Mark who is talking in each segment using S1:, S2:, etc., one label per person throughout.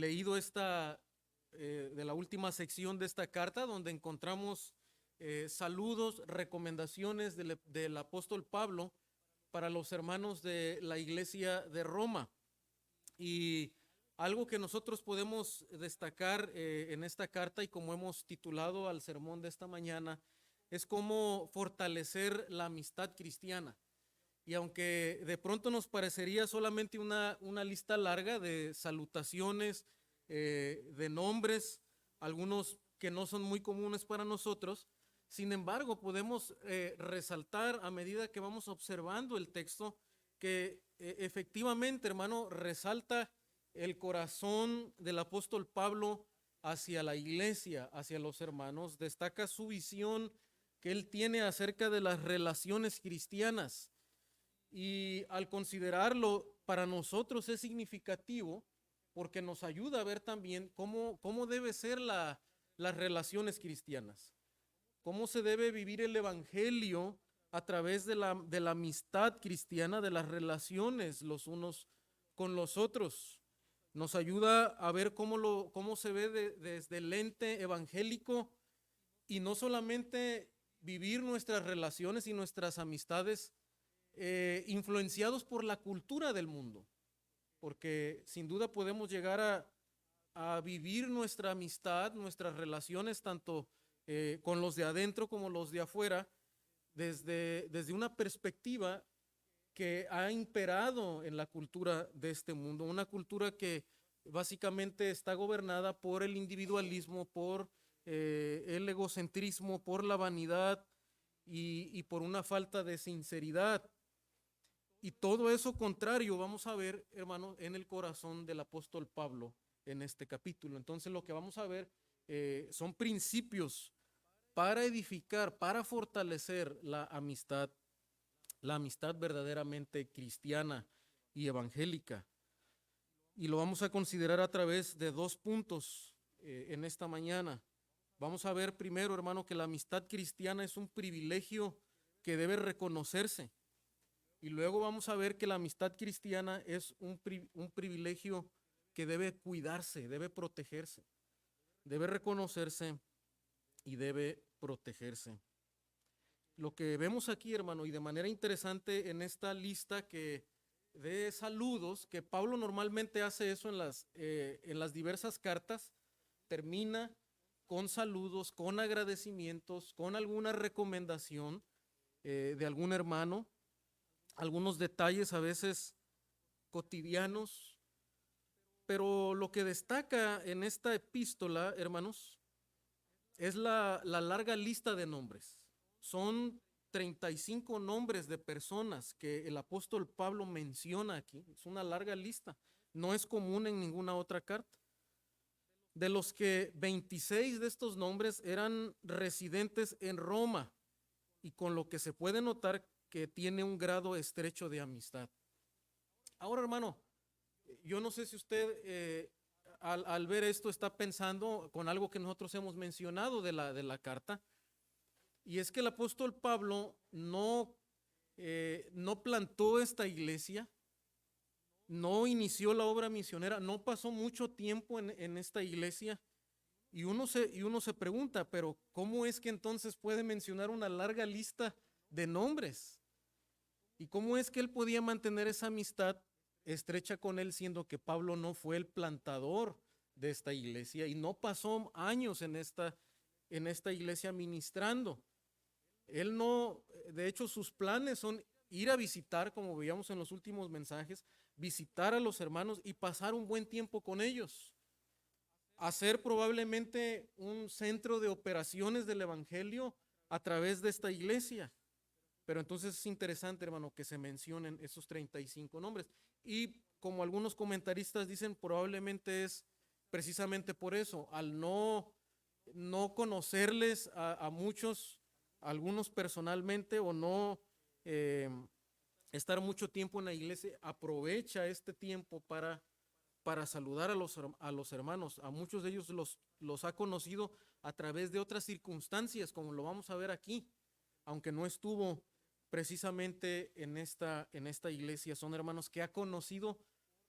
S1: leído de la última sección de esta carta, donde encontramos saludos, recomendaciones del apóstol Pablo para los hermanos de la iglesia de Roma. Y algo que nosotros podemos destacar en esta carta, y como hemos titulado al sermón de esta mañana, es cómo fortalecer la amistad cristiana. Y aunque de pronto nos parecería solamente una lista larga de salutaciones, de nombres, algunos que no son muy comunes para nosotros, sin embargo podemos resaltar a medida que vamos observando el texto que efectivamente, hermano, resalta el corazón del apóstol Pablo hacia la iglesia, hacia los hermanos, destaca su visión que él tiene acerca de las relaciones cristianas. Y al considerarlo, para nosotros es significativo porque nos ayuda a ver también cómo debe ser las relaciones cristianas, cómo se debe vivir el evangelio a través de la amistad cristiana, de las relaciones los unos con los otros. Nos ayuda a ver cómo se ve desde el lente evangélico, y no solamente vivir nuestras relaciones y nuestras amistades influenciados por la cultura del mundo, porque sin duda podemos llegar a vivir nuestra amistad, nuestras relaciones, tanto con los de adentro como los de afuera, desde una perspectiva que ha imperado en la cultura de este mundo, una cultura que básicamente está gobernada por el individualismo, por el egocentrismo, por la vanidad y por una falta de sinceridad. Y todo eso contrario vamos a ver, hermano, en el corazón del apóstol Pablo en este capítulo. Entonces lo que vamos a ver son principios para edificar, para fortalecer la amistad verdaderamente cristiana y evangélica. Y lo vamos a considerar a través de dos puntos en esta mañana. Vamos a ver primero, hermano, que la amistad cristiana es un privilegio que debe reconocerse. Y luego vamos a ver que la amistad cristiana es un privilegio que debe cuidarse, debe protegerse, debe reconocerse y debe protegerse. Lo que vemos aquí, hermano, y de manera interesante en esta lista de saludos, que Pablo normalmente hace eso en las diversas cartas, termina con saludos, con agradecimientos, con alguna recomendación de algún hermano, algunos detalles a veces cotidianos, pero lo que destaca en esta epístola, hermanos, es la larga lista de nombres. Son 35 nombres de personas que el apóstol Pablo menciona aquí. Es una larga lista. No es común en ninguna otra carta. De los que 26 de estos nombres eran residentes en Roma, y con lo que se puede notar que tiene un grado estrecho de amistad. Ahora, hermano, yo no sé si usted al ver esto está pensando con algo que nosotros hemos mencionado de la carta, y es que el apóstol Pablo no plantó esta iglesia, no inició la obra misionera, no pasó mucho tiempo en esta iglesia, y uno se pregunta, pero ¿cómo es que entonces puede mencionar una larga lista de nombres? ¿Y cómo es que él podía mantener esa amistad estrecha con él, siendo que Pablo no fue el plantador de esta iglesia y no pasó años en esta iglesia ministrando? Él no, de hecho, sus planes son ir a visitar, como veíamos en los últimos mensajes, visitar a los hermanos y pasar un buen tiempo con ellos, hacer probablemente un centro de operaciones del evangelio a través de esta iglesia. Pero entonces es interesante, hermano, que se mencionen esos 35 nombres. Y como algunos comentaristas dicen, probablemente es precisamente por eso, al no conocerles a muchos, algunos personalmente, o no estar mucho tiempo en la iglesia, aprovecha este tiempo para saludar a los hermanos. A muchos de ellos los ha conocido a través de otras circunstancias, como lo vamos a ver aquí, aunque no estuvo precisamente en esta iglesia. Son hermanos que ha conocido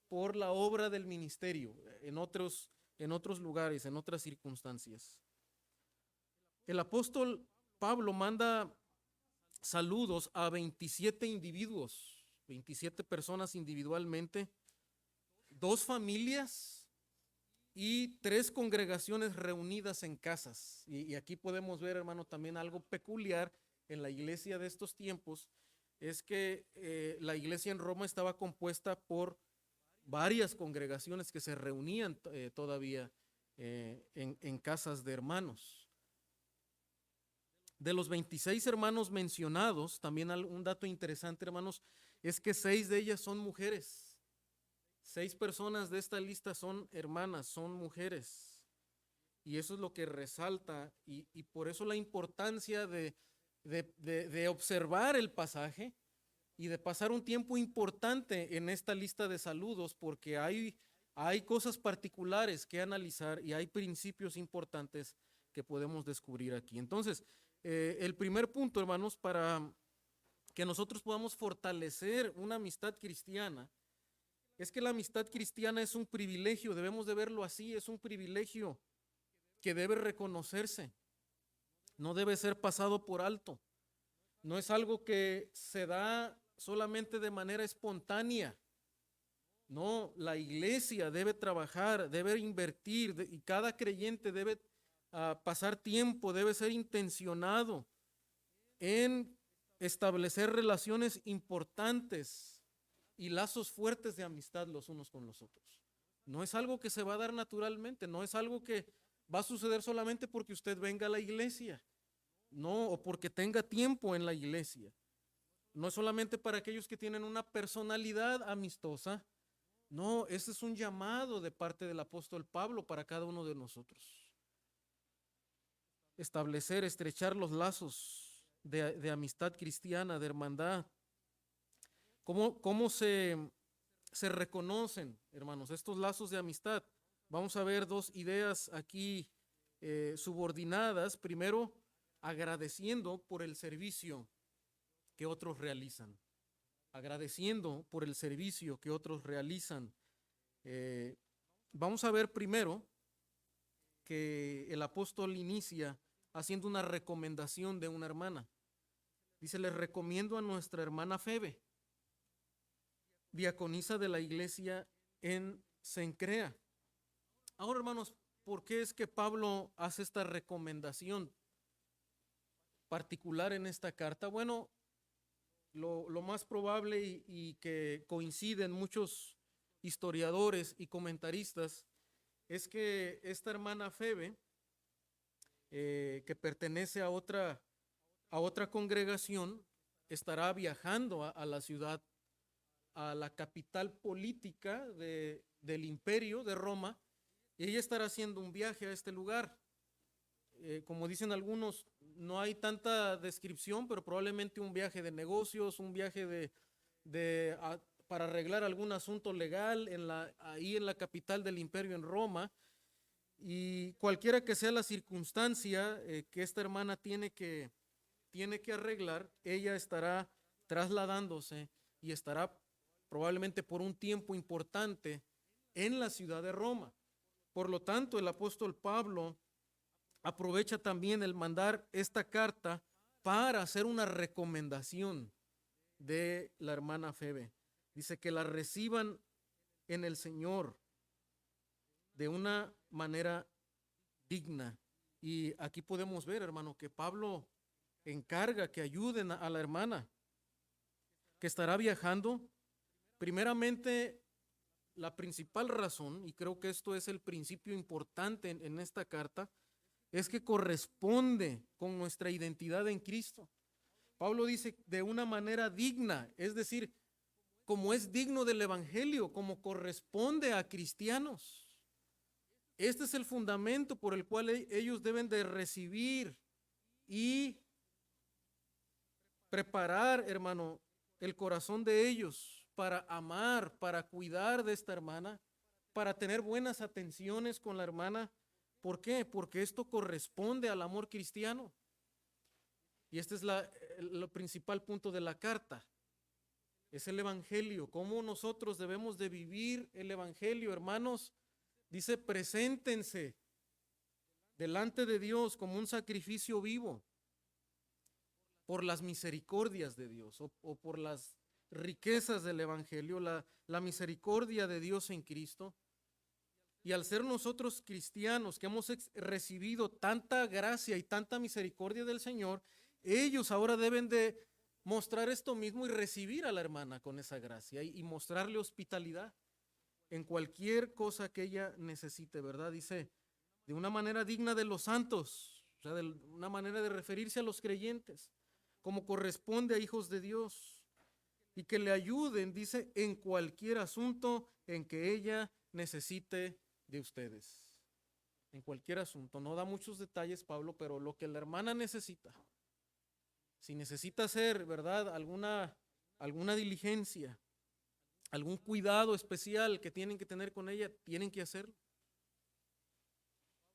S1: por la obra del ministerio. en otros lugares, en otras circunstancias. El apóstol Pablo manda saludos a 27 individuos, 27 personas individualmente, 2 familias y 3 congregaciones reunidas en casas. Y aquí podemos ver, hermano, también algo peculiar en la iglesia de estos tiempos, es que la iglesia en Roma estaba compuesta por varias congregaciones que se reunían todavía en casas de hermanos. De los 26 hermanos mencionados, también un dato interesante, hermanos, es que 6 de ellas son mujeres. 6 personas de esta lista son hermanas, son mujeres. Y eso es lo que resalta, y por eso la importancia de observar el pasaje y de pasar un tiempo importante en esta lista de saludos, porque hay cosas particulares que analizar y hay principios importantes que podemos descubrir aquí. Entonces, el primer punto, hermanos, para que nosotros podamos fortalecer una amistad cristiana, es que la amistad cristiana es un privilegio, debemos de verlo así, es un privilegio que debe reconocerse, no debe ser pasado por alto, no es algo que se da solamente de manera espontánea. No, la iglesia debe trabajar, debe invertir, y cada creyente debe pasar tiempo, debe ser intencionado en establecer relaciones importantes y lazos fuertes de amistad los unos con los otros. No es algo que se va a dar naturalmente, no es algo que va a suceder solamente porque usted venga a la iglesia, no, o porque tenga tiempo en la iglesia. No es solamente para aquellos que tienen una personalidad amistosa, no, ese es un llamado de parte del apóstol Pablo para cada uno de nosotros. Establecer, estrechar los lazos de amistad cristiana, de hermandad. ¿Cómo se reconocen, hermanos, estos lazos de amistad? Vamos a ver 2 ideas aquí subordinadas. Primero, agradeciendo por el servicio que otros realizan. Agradeciendo por el servicio que otros realizan. Vamos a ver primero que el apóstol inicia haciendo una recomendación de una hermana. Dice, les recomiendo a nuestra hermana Febe, diaconisa de la iglesia en Cencrea. Ahora, hermanos, ¿por qué es que Pablo hace esta recomendación particular en esta carta? Bueno, lo más probable y que coinciden muchos historiadores y comentaristas es que esta hermana Febe, que pertenece a otra congregación, estará viajando a la ciudad, a la capital política del imperio de Roma, y ella estará haciendo un viaje a este lugar. Como dicen algunos, no hay tanta descripción, pero probablemente un viaje de negocios, un viaje para arreglar algún asunto legal ahí en la capital del imperio en Roma. Y cualquiera que sea la circunstancia que esta hermana tiene que arreglar, ella estará trasladándose y estará probablemente por un tiempo importante en la ciudad de Roma. Por lo tanto, el apóstol Pablo aprovecha también el mandar esta carta para hacer una recomendación de la hermana Febe. Dice que la reciban en el Señor de una manera digna. Y aquí podemos ver, hermano, que Pablo encarga que ayuden a la hermana que estará viajando. Primeramente, la principal razón, y creo que esto es el principio importante en esta carta, es que corresponde con nuestra identidad en Cristo. Pablo dice de una manera digna, es decir, como es digno del evangelio, como corresponde a cristianos. Este es el fundamento por el cual ellos deben de recibir y preparar, hermano, el corazón de ellos para amar, para cuidar de esta hermana, para tener buenas atenciones con la hermana. ¿Por qué? Porque esto corresponde al amor cristiano. Y este es el principal punto de la carta. Es el evangelio, cómo nosotros debemos de vivir el evangelio, hermanos. Dice, preséntense delante de Dios como un sacrificio vivo por las misericordias de Dios o por las riquezas del Evangelio, la misericordia de Dios en Cristo. Y al ser nosotros cristianos que hemos recibido tanta gracia y tanta misericordia del Señor, ellos ahora deben de mostrar esto mismo y recibir a la hermana con esa gracia y mostrarle hospitalidad en cualquier cosa que ella necesite, ¿verdad? Dice, de una manera digna de los santos, o sea, de una manera de referirse a los creyentes, como corresponde a hijos de Dios, y que le ayuden, dice, en cualquier asunto en que ella necesite de ustedes. En cualquier asunto. No da muchos detalles, Pablo, pero lo que la hermana necesita. Si necesita hacer, ¿verdad?, alguna diligencia, algún cuidado especial que tienen que tener con ella, tienen que hacerlo.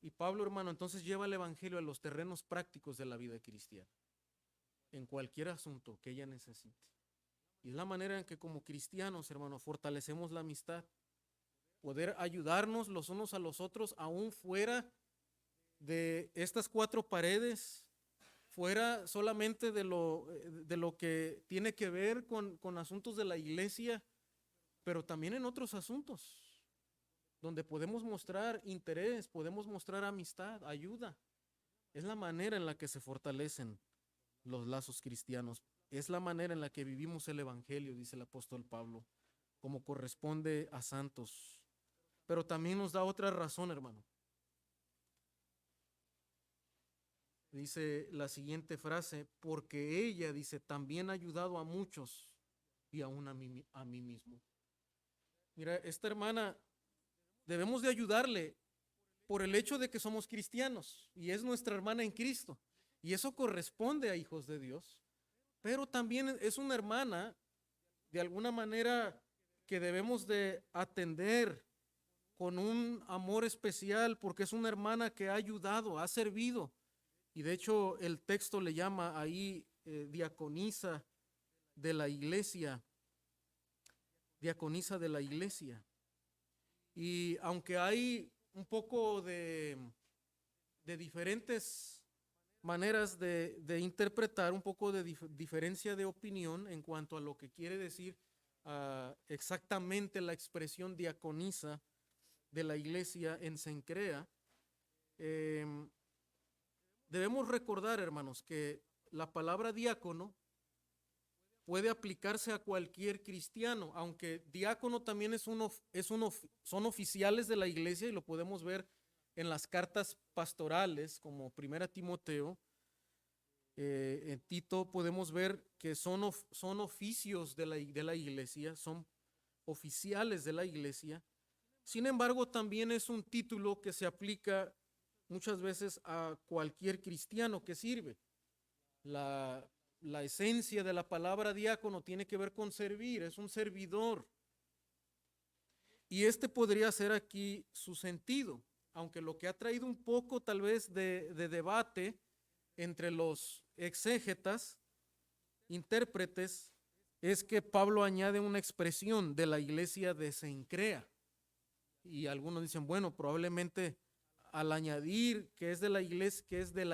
S1: Y Pablo, hermano, entonces lleva el evangelio a los terrenos prácticos de la vida cristiana, en cualquier asunto que ella necesite. Y es la manera en que como cristianos, hermano, fortalecemos la amistad, poder ayudarnos los unos a los otros, aún fuera de estas cuatro paredes, fuera solamente de lo que tiene que ver con asuntos de la iglesia, pero también en otros asuntos, donde podemos mostrar interés, podemos mostrar amistad, ayuda. Es la manera en la que se fortalecen los lazos cristianos. Es la manera en la que vivimos el evangelio, dice el apóstol Pablo, como corresponde a santos. Pero también nos da otra razón, hermano. Dice la siguiente frase, porque ella, dice, también ha ayudado a muchos y aún a mí mismo. Mira, esta hermana debemos de ayudarle por el hecho de que somos cristianos y es nuestra hermana en Cristo. Y eso corresponde a hijos de Dios. Pero también es una hermana, de alguna manera, que debemos de atender con un amor especial, porque es una hermana que ha ayudado, ha servido. Y de hecho el texto le llama ahí diaconisa de la iglesia, diaconisa de la iglesia. Y aunque hay un poco de diferentes maneras de interpretar, un poco de diferencia de opinión en cuanto a lo que quiere decir exactamente la expresión diaconisa de la iglesia en Cencrea, debemos recordar, hermanos, que la palabra diácono puede aplicarse a cualquier cristiano, aunque diácono también son oficiales de la iglesia y lo podemos ver en las cartas pastorales como Primera Timoteo. En Tito podemos ver que son oficios de la iglesia, son oficiales de la iglesia. Sin embargo, también es un título que se aplica muchas veces a cualquier cristiano que sirve. La esencia de la palabra diácono tiene que ver con servir, es un servidor. Y este podría ser aquí su sentido, aunque lo que ha traído un poco tal vez de debate entre los exégetas, intérpretes, es que Pablo añade una expresión de la iglesia de Cencrea. Y algunos dicen, bueno, probablemente al añadir que es de la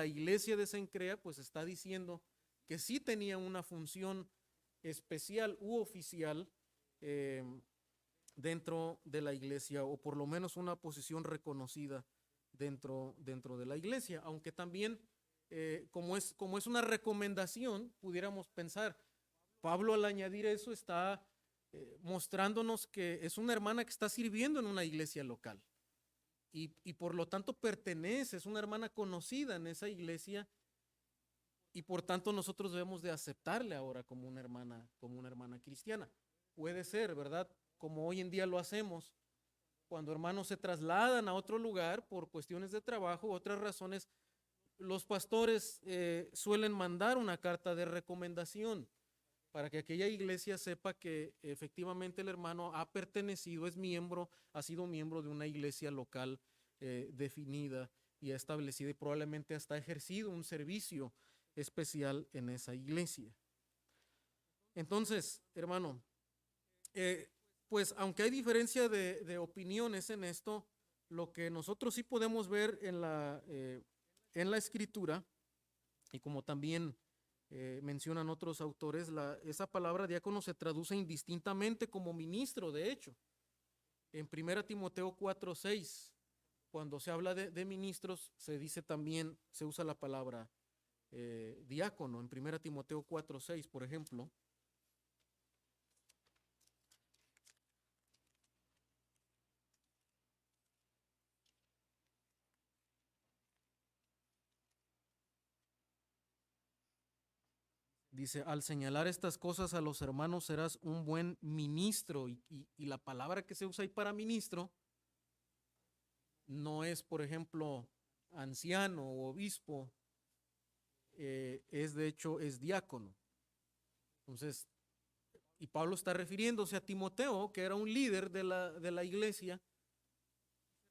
S1: iglesia de Cencrea, pues está diciendo que sí tenía una función especial u oficial dentro de la iglesia, o por lo menos una posición reconocida dentro de la iglesia, aunque también como es una recomendación, pudiéramos pensar, Pablo al añadir eso está mostrándonos que es una hermana que está sirviendo en una iglesia local y por lo tanto pertenece, es una hermana conocida en esa iglesia y por tanto nosotros debemos de aceptarle ahora como una hermana cristiana. Puede ser, ¿verdad? Como hoy en día lo hacemos, cuando hermanos se trasladan a otro lugar por cuestiones de trabajo u otras razones, los pastores suelen mandar una carta de recomendación para que aquella iglesia sepa que efectivamente el hermano ha pertenecido, ha sido miembro de una iglesia local definida y establecida y probablemente hasta ha ejercido un servicio especial en esa iglesia. Entonces, hermano, pues aunque hay diferencia de opiniones en esto, lo que nosotros sí podemos ver en la escritura, y como también mencionan otros autores, esa palabra diácono se traduce indistintamente como ministro, de hecho. En 1 Timoteo 4:6, cuando se habla de ministros, se dice también, se usa la palabra diácono. En 1 Timoteo 4:6, por ejemplo, dice, al señalar estas cosas a los hermanos serás un buen ministro. Y la palabra que se usa ahí para ministro no es, por ejemplo, anciano o obispo, es de hecho, es diácono. Entonces, y Pablo está refiriéndose a Timoteo, que era un líder de la iglesia,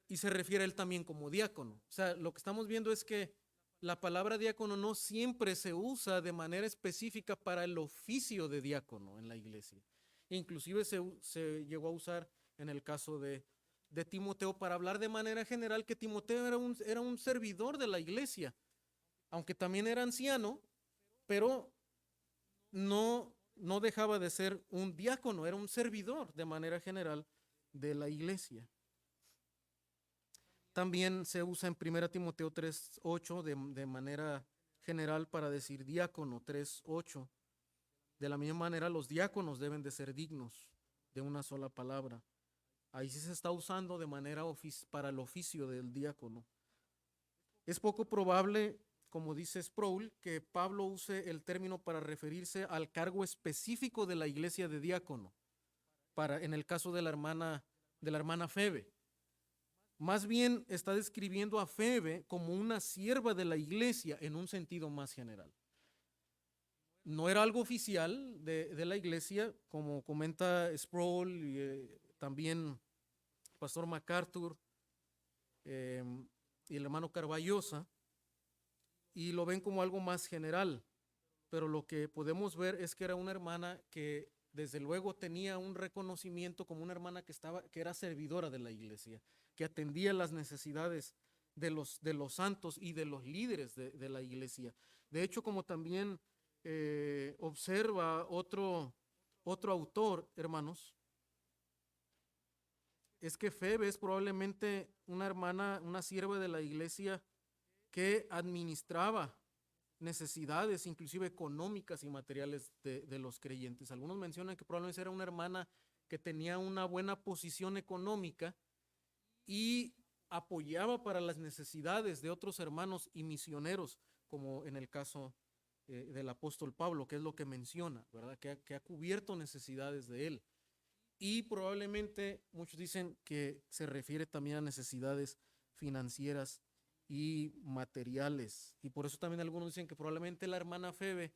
S1: y se refiere a él también como diácono. O sea, lo que estamos viendo es que la palabra diácono no siempre se usa de manera específica para el oficio de diácono en la iglesia. Inclusive se llegó a usar en el caso de Timoteo para hablar de manera general que Timoteo era un servidor de la iglesia, aunque también era anciano, pero no dejaba de ser un diácono, era un servidor de manera general de la iglesia. También se usa en 1 Timoteo 3:8 de manera general para decir diácono, 3:8. De la misma manera, los diáconos deben de ser dignos de una sola palabra. Ahí sí se está usando de manera para el oficio del diácono. Es poco probable, como dice Sproul, que Pablo use el término para referirse al cargo específico de la iglesia de diácono, en el caso de la hermana Febe. Más bien está describiendo a Febe como una sierva de la iglesia en un sentido más general. No era algo oficial de la iglesia, como comenta Sproul y también Pastor MacArthur y el hermano Carballosa, y lo ven como algo más general. Pero lo que podemos ver es que era una hermana que desde luego tenía un reconocimiento como una hermana que era servidora de la iglesia, que atendía las necesidades de los santos y de los líderes de la iglesia. De hecho, como también observa otro autor, hermanos, es que Febe es probablemente una hermana, una sierva de la iglesia que administraba necesidades, inclusive económicas y materiales de los creyentes. Algunos mencionan que probablemente era una hermana que tenía una buena posición económica y apoyaba para las necesidades de otros hermanos y misioneros, como en el caso del apóstol Pablo, que es lo que menciona, ¿verdad? Que ha cubierto necesidades de él. Y probablemente muchos dicen que se refiere también a necesidades financieras y materiales. Y por eso también algunos dicen que probablemente la hermana Febe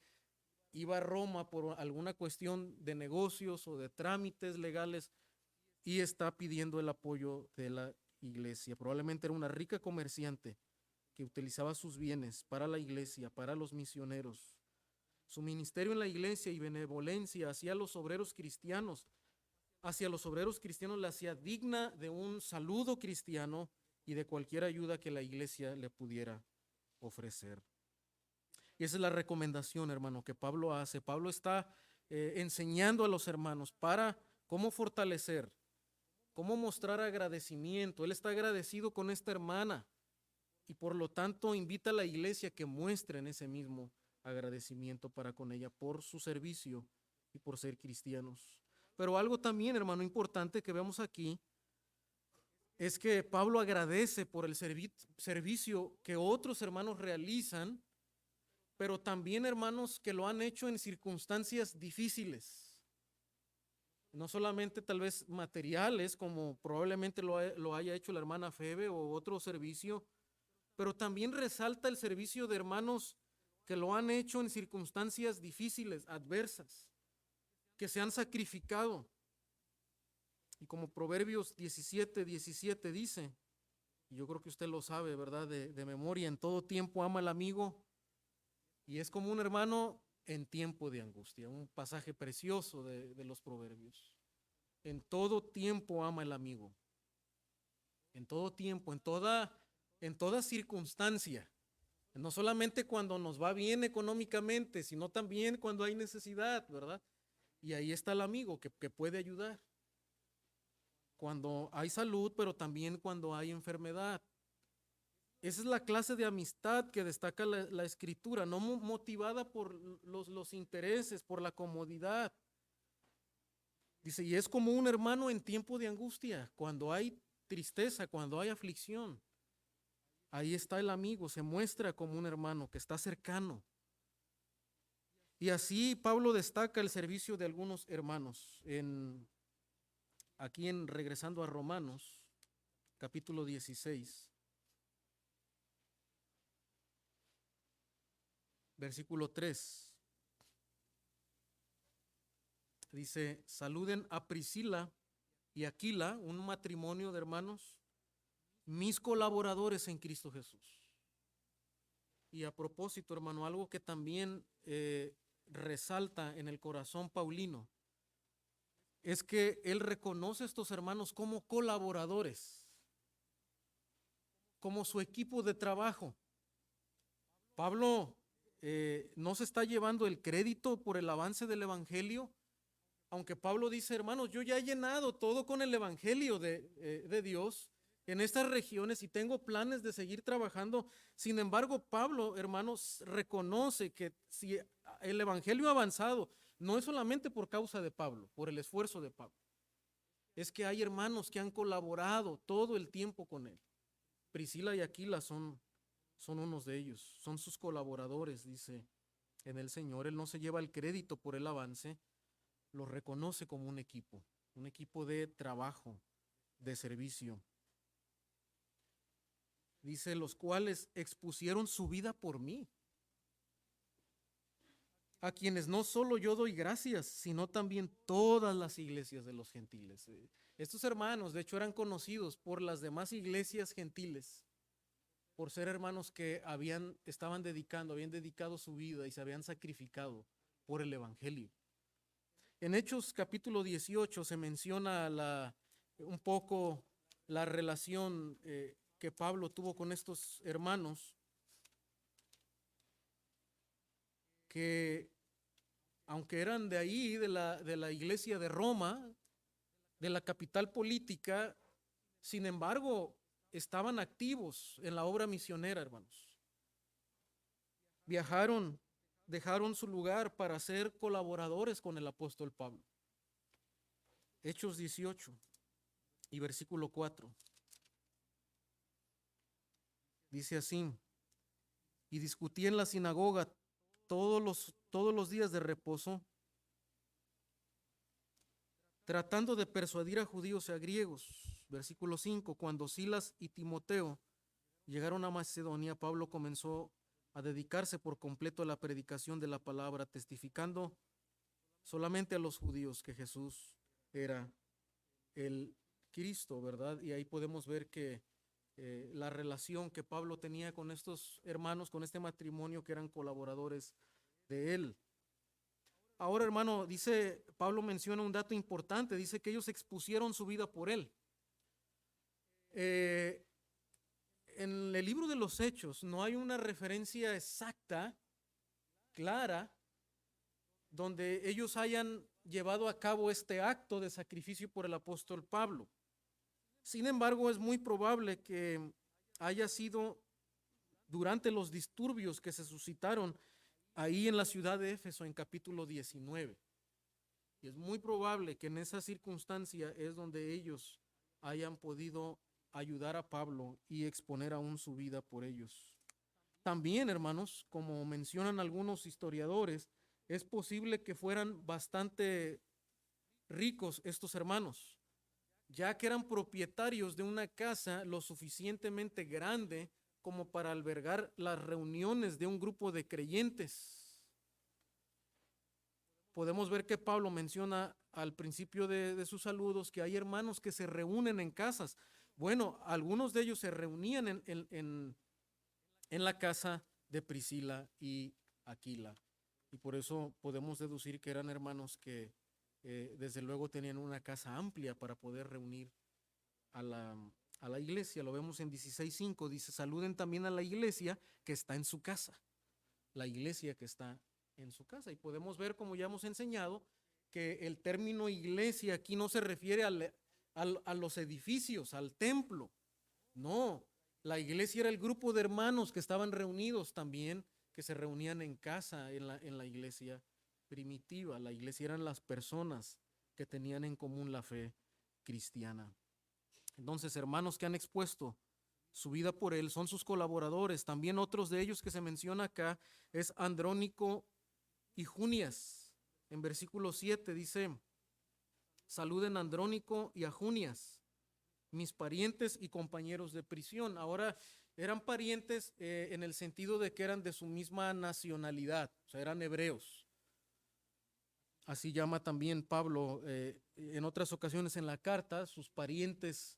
S1: iba a Roma por alguna cuestión de negocios o de trámites legales y está pidiendo el apoyo de la iglesia. Probablemente era una rica comerciante que utilizaba sus bienes para la iglesia, para los misioneros. Su ministerio en la iglesia y benevolencia hacia los obreros cristianos la hacía digna de un saludo cristiano y de cualquier ayuda que la iglesia le pudiera ofrecer. Y esa es la recomendación, hermano, que Pablo hace. Pablo está enseñando a los hermanos para cómo fortalecer, cómo mostrar agradecimiento. Él está agradecido con esta hermana y por lo tanto invita a la iglesia que muestren ese mismo agradecimiento para con ella por su servicio y por ser cristianos. Pero algo también, hermano, importante que vemos aquí es que Pablo agradece por el servicio que otros hermanos realizan, pero también hermanos que lo han hecho en circunstancias difíciles. No solamente tal vez materiales, como probablemente lo haya hecho la hermana Febe o otro servicio, pero también resalta el servicio de hermanos que lo han hecho en circunstancias difíciles, adversas, que se han sacrificado. Y como Proverbios 17:17 dice, y yo creo que usted lo sabe, ¿verdad? De memoria, en todo tiempo ama al amigo y es como un hermano en tiempo de angustia. Un pasaje precioso de los Proverbios. En todo tiempo ama el amigo. en todo tiempo, en toda circunstancia. No solamente cuando nos va bien económicamente, sino también cuando hay necesidad, ¿verdad? Y ahí está el amigo que puede ayudar. Cuando hay salud, pero también cuando hay enfermedad. Esa es la clase de amistad que destaca la Escritura, no motivada por los intereses, por la comodidad. Dice, y es como un hermano en tiempo de angustia, cuando hay tristeza, cuando hay aflicción. Ahí está el amigo, se muestra como un hermano que está cercano. Y así Pablo destaca el servicio de algunos hermanos. Aquí regresando a Romanos, capítulo 16, versículo 3. Dice, saluden a Priscila y Aquila, un matrimonio de hermanos, mis colaboradores en Cristo Jesús. Y a propósito, hermano, algo que también resalta en el corazón paulino es que él reconoce a estos hermanos como colaboradores, como su equipo de trabajo. Pablo no se está llevando el crédito por el avance del evangelio, aunque Pablo dice, hermanos, yo ya he llenado todo con el evangelio de Dios en estas regiones y tengo planes de seguir trabajando. Sin embargo, Pablo, hermanos, reconoce que si el evangelio ha avanzado, no es solamente por causa de Pablo, por el esfuerzo de Pablo. Es que hay hermanos que han colaborado todo el tiempo con él. Priscila y Aquila son unos de ellos, son sus colaboradores, dice en el Señor. Él no se lleva el crédito por el avance, lo reconoce como un equipo de trabajo, de servicio. Dice, los cuales expusieron su vida por mí, a quienes no solo yo doy gracias, sino también todas las iglesias de los gentiles. Estos hermanos, de hecho, eran conocidos por las demás iglesias gentiles, por ser hermanos que habían dedicado su vida y se habían sacrificado por el evangelio. En Hechos capítulo 18 se menciona un poco la relación que Pablo tuvo con estos hermanos, que aunque eran de ahí, de la iglesia de Roma, de la capital política, sin embargo, estaban activos en la obra misionera, hermanos. Viajaron, dejaron su lugar para ser colaboradores con el apóstol Pablo. Hechos 18 y versículo 4. Dice así, y discutí en la sinagoga todos los días de reposo, tratando de persuadir a judíos y a griegos. Versículo 5, cuando Silas y Timoteo llegaron a Macedonia, Pablo comenzó a dedicarse por completo a la predicación de la palabra, testificando solamente a los judíos que Jesús era el Cristo, ¿verdad? Y ahí podemos ver que la relación que Pablo tenía con estos hermanos, con este matrimonio que eran colaboradores de él. Ahora, hermano, Pablo menciona un dato importante, dice que ellos expusieron su vida por él. En el libro de los Hechos no hay una referencia exacta, clara, donde ellos hayan llevado a cabo este acto de sacrificio por el apóstol Pablo. Sin embargo, es muy probable que haya sido durante los disturbios que se suscitaron ahí en la ciudad de Éfeso en capítulo 19. Y es muy probable que en esa circunstancia es donde ellos hayan podido ayudar a Pablo y exponer aún su vida por ellos. También, hermanos, como mencionan algunos historiadores, es posible que fueran bastante ricos estos hermanos, ya que eran propietarios de una casa lo suficientemente grande como para albergar las reuniones de un grupo de creyentes. Podemos ver que Pablo menciona al principio de sus saludos que hay hermanos que se reúnen en casas. Bueno, algunos de ellos se reunían en la casa de Priscila y Aquila. Y por eso podemos deducir que eran hermanos que desde luego tenían una casa amplia para poder reunir a a la iglesia, lo vemos en 16:5, dice, saluden también a la iglesia que está en su casa, la iglesia que está en su casa. Y podemos ver, como ya hemos enseñado, que el término iglesia aquí no se refiere a los edificios, al templo, no, la iglesia era el grupo de hermanos que estaban reunidos también, que se reunían en casa en la iglesia primitiva. La iglesia eran las personas que tenían en común la fe cristiana. Entonces, hermanos que han expuesto su vida por él son sus colaboradores. También otros de ellos que se menciona acá es Andrónico y Junias. En versículo 7 dice, saluden a Andrónico y a Junias, mis parientes y compañeros de prisión. Ahora, eran parientes en el sentido de que eran de su misma nacionalidad, o sea, eran hebreos. Así llama también Pablo en otras ocasiones en la carta, sus parientes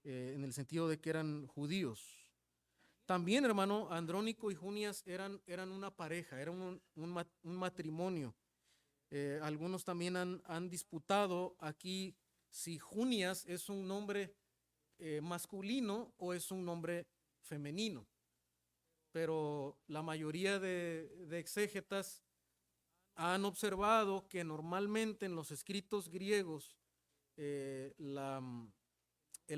S1: en el sentido de que eran judíos. También, hermano, Andrónico y Junias eran una pareja, eran un matrimonio. Algunos también han disputado aquí si Junias es un nombre masculino o es un nombre femenino. Pero la mayoría de exégetas han observado que normalmente en los escritos griegos el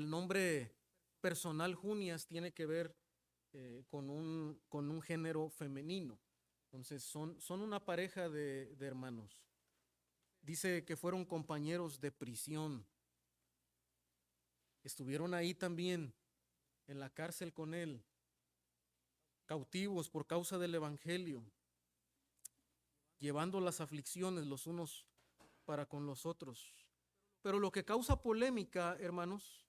S1: nombre personal Junias tiene que ver con un género femenino. Entonces son una pareja de hermanos. Dice que fueron compañeros de prisión. Estuvieron ahí también en la cárcel con él, cautivos por causa del evangelio, llevando las aflicciones los unos para con los otros. Pero lo que causa polémica, hermanos,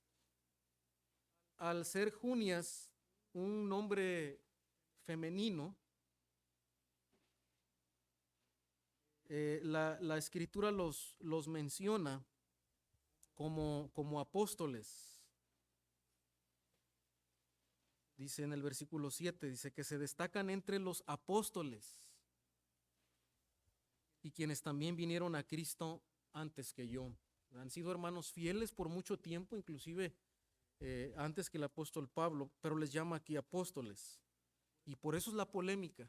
S1: al ser Junias un nombre femenino, la escritura los menciona como apóstoles. Dice en el versículo 7, dice que se destacan entre los apóstoles y quienes también vinieron a Cristo antes que yo. Han sido hermanos fieles por mucho tiempo, inclusive antes que el apóstol Pablo, pero les llama aquí apóstoles. Y por eso es la polémica.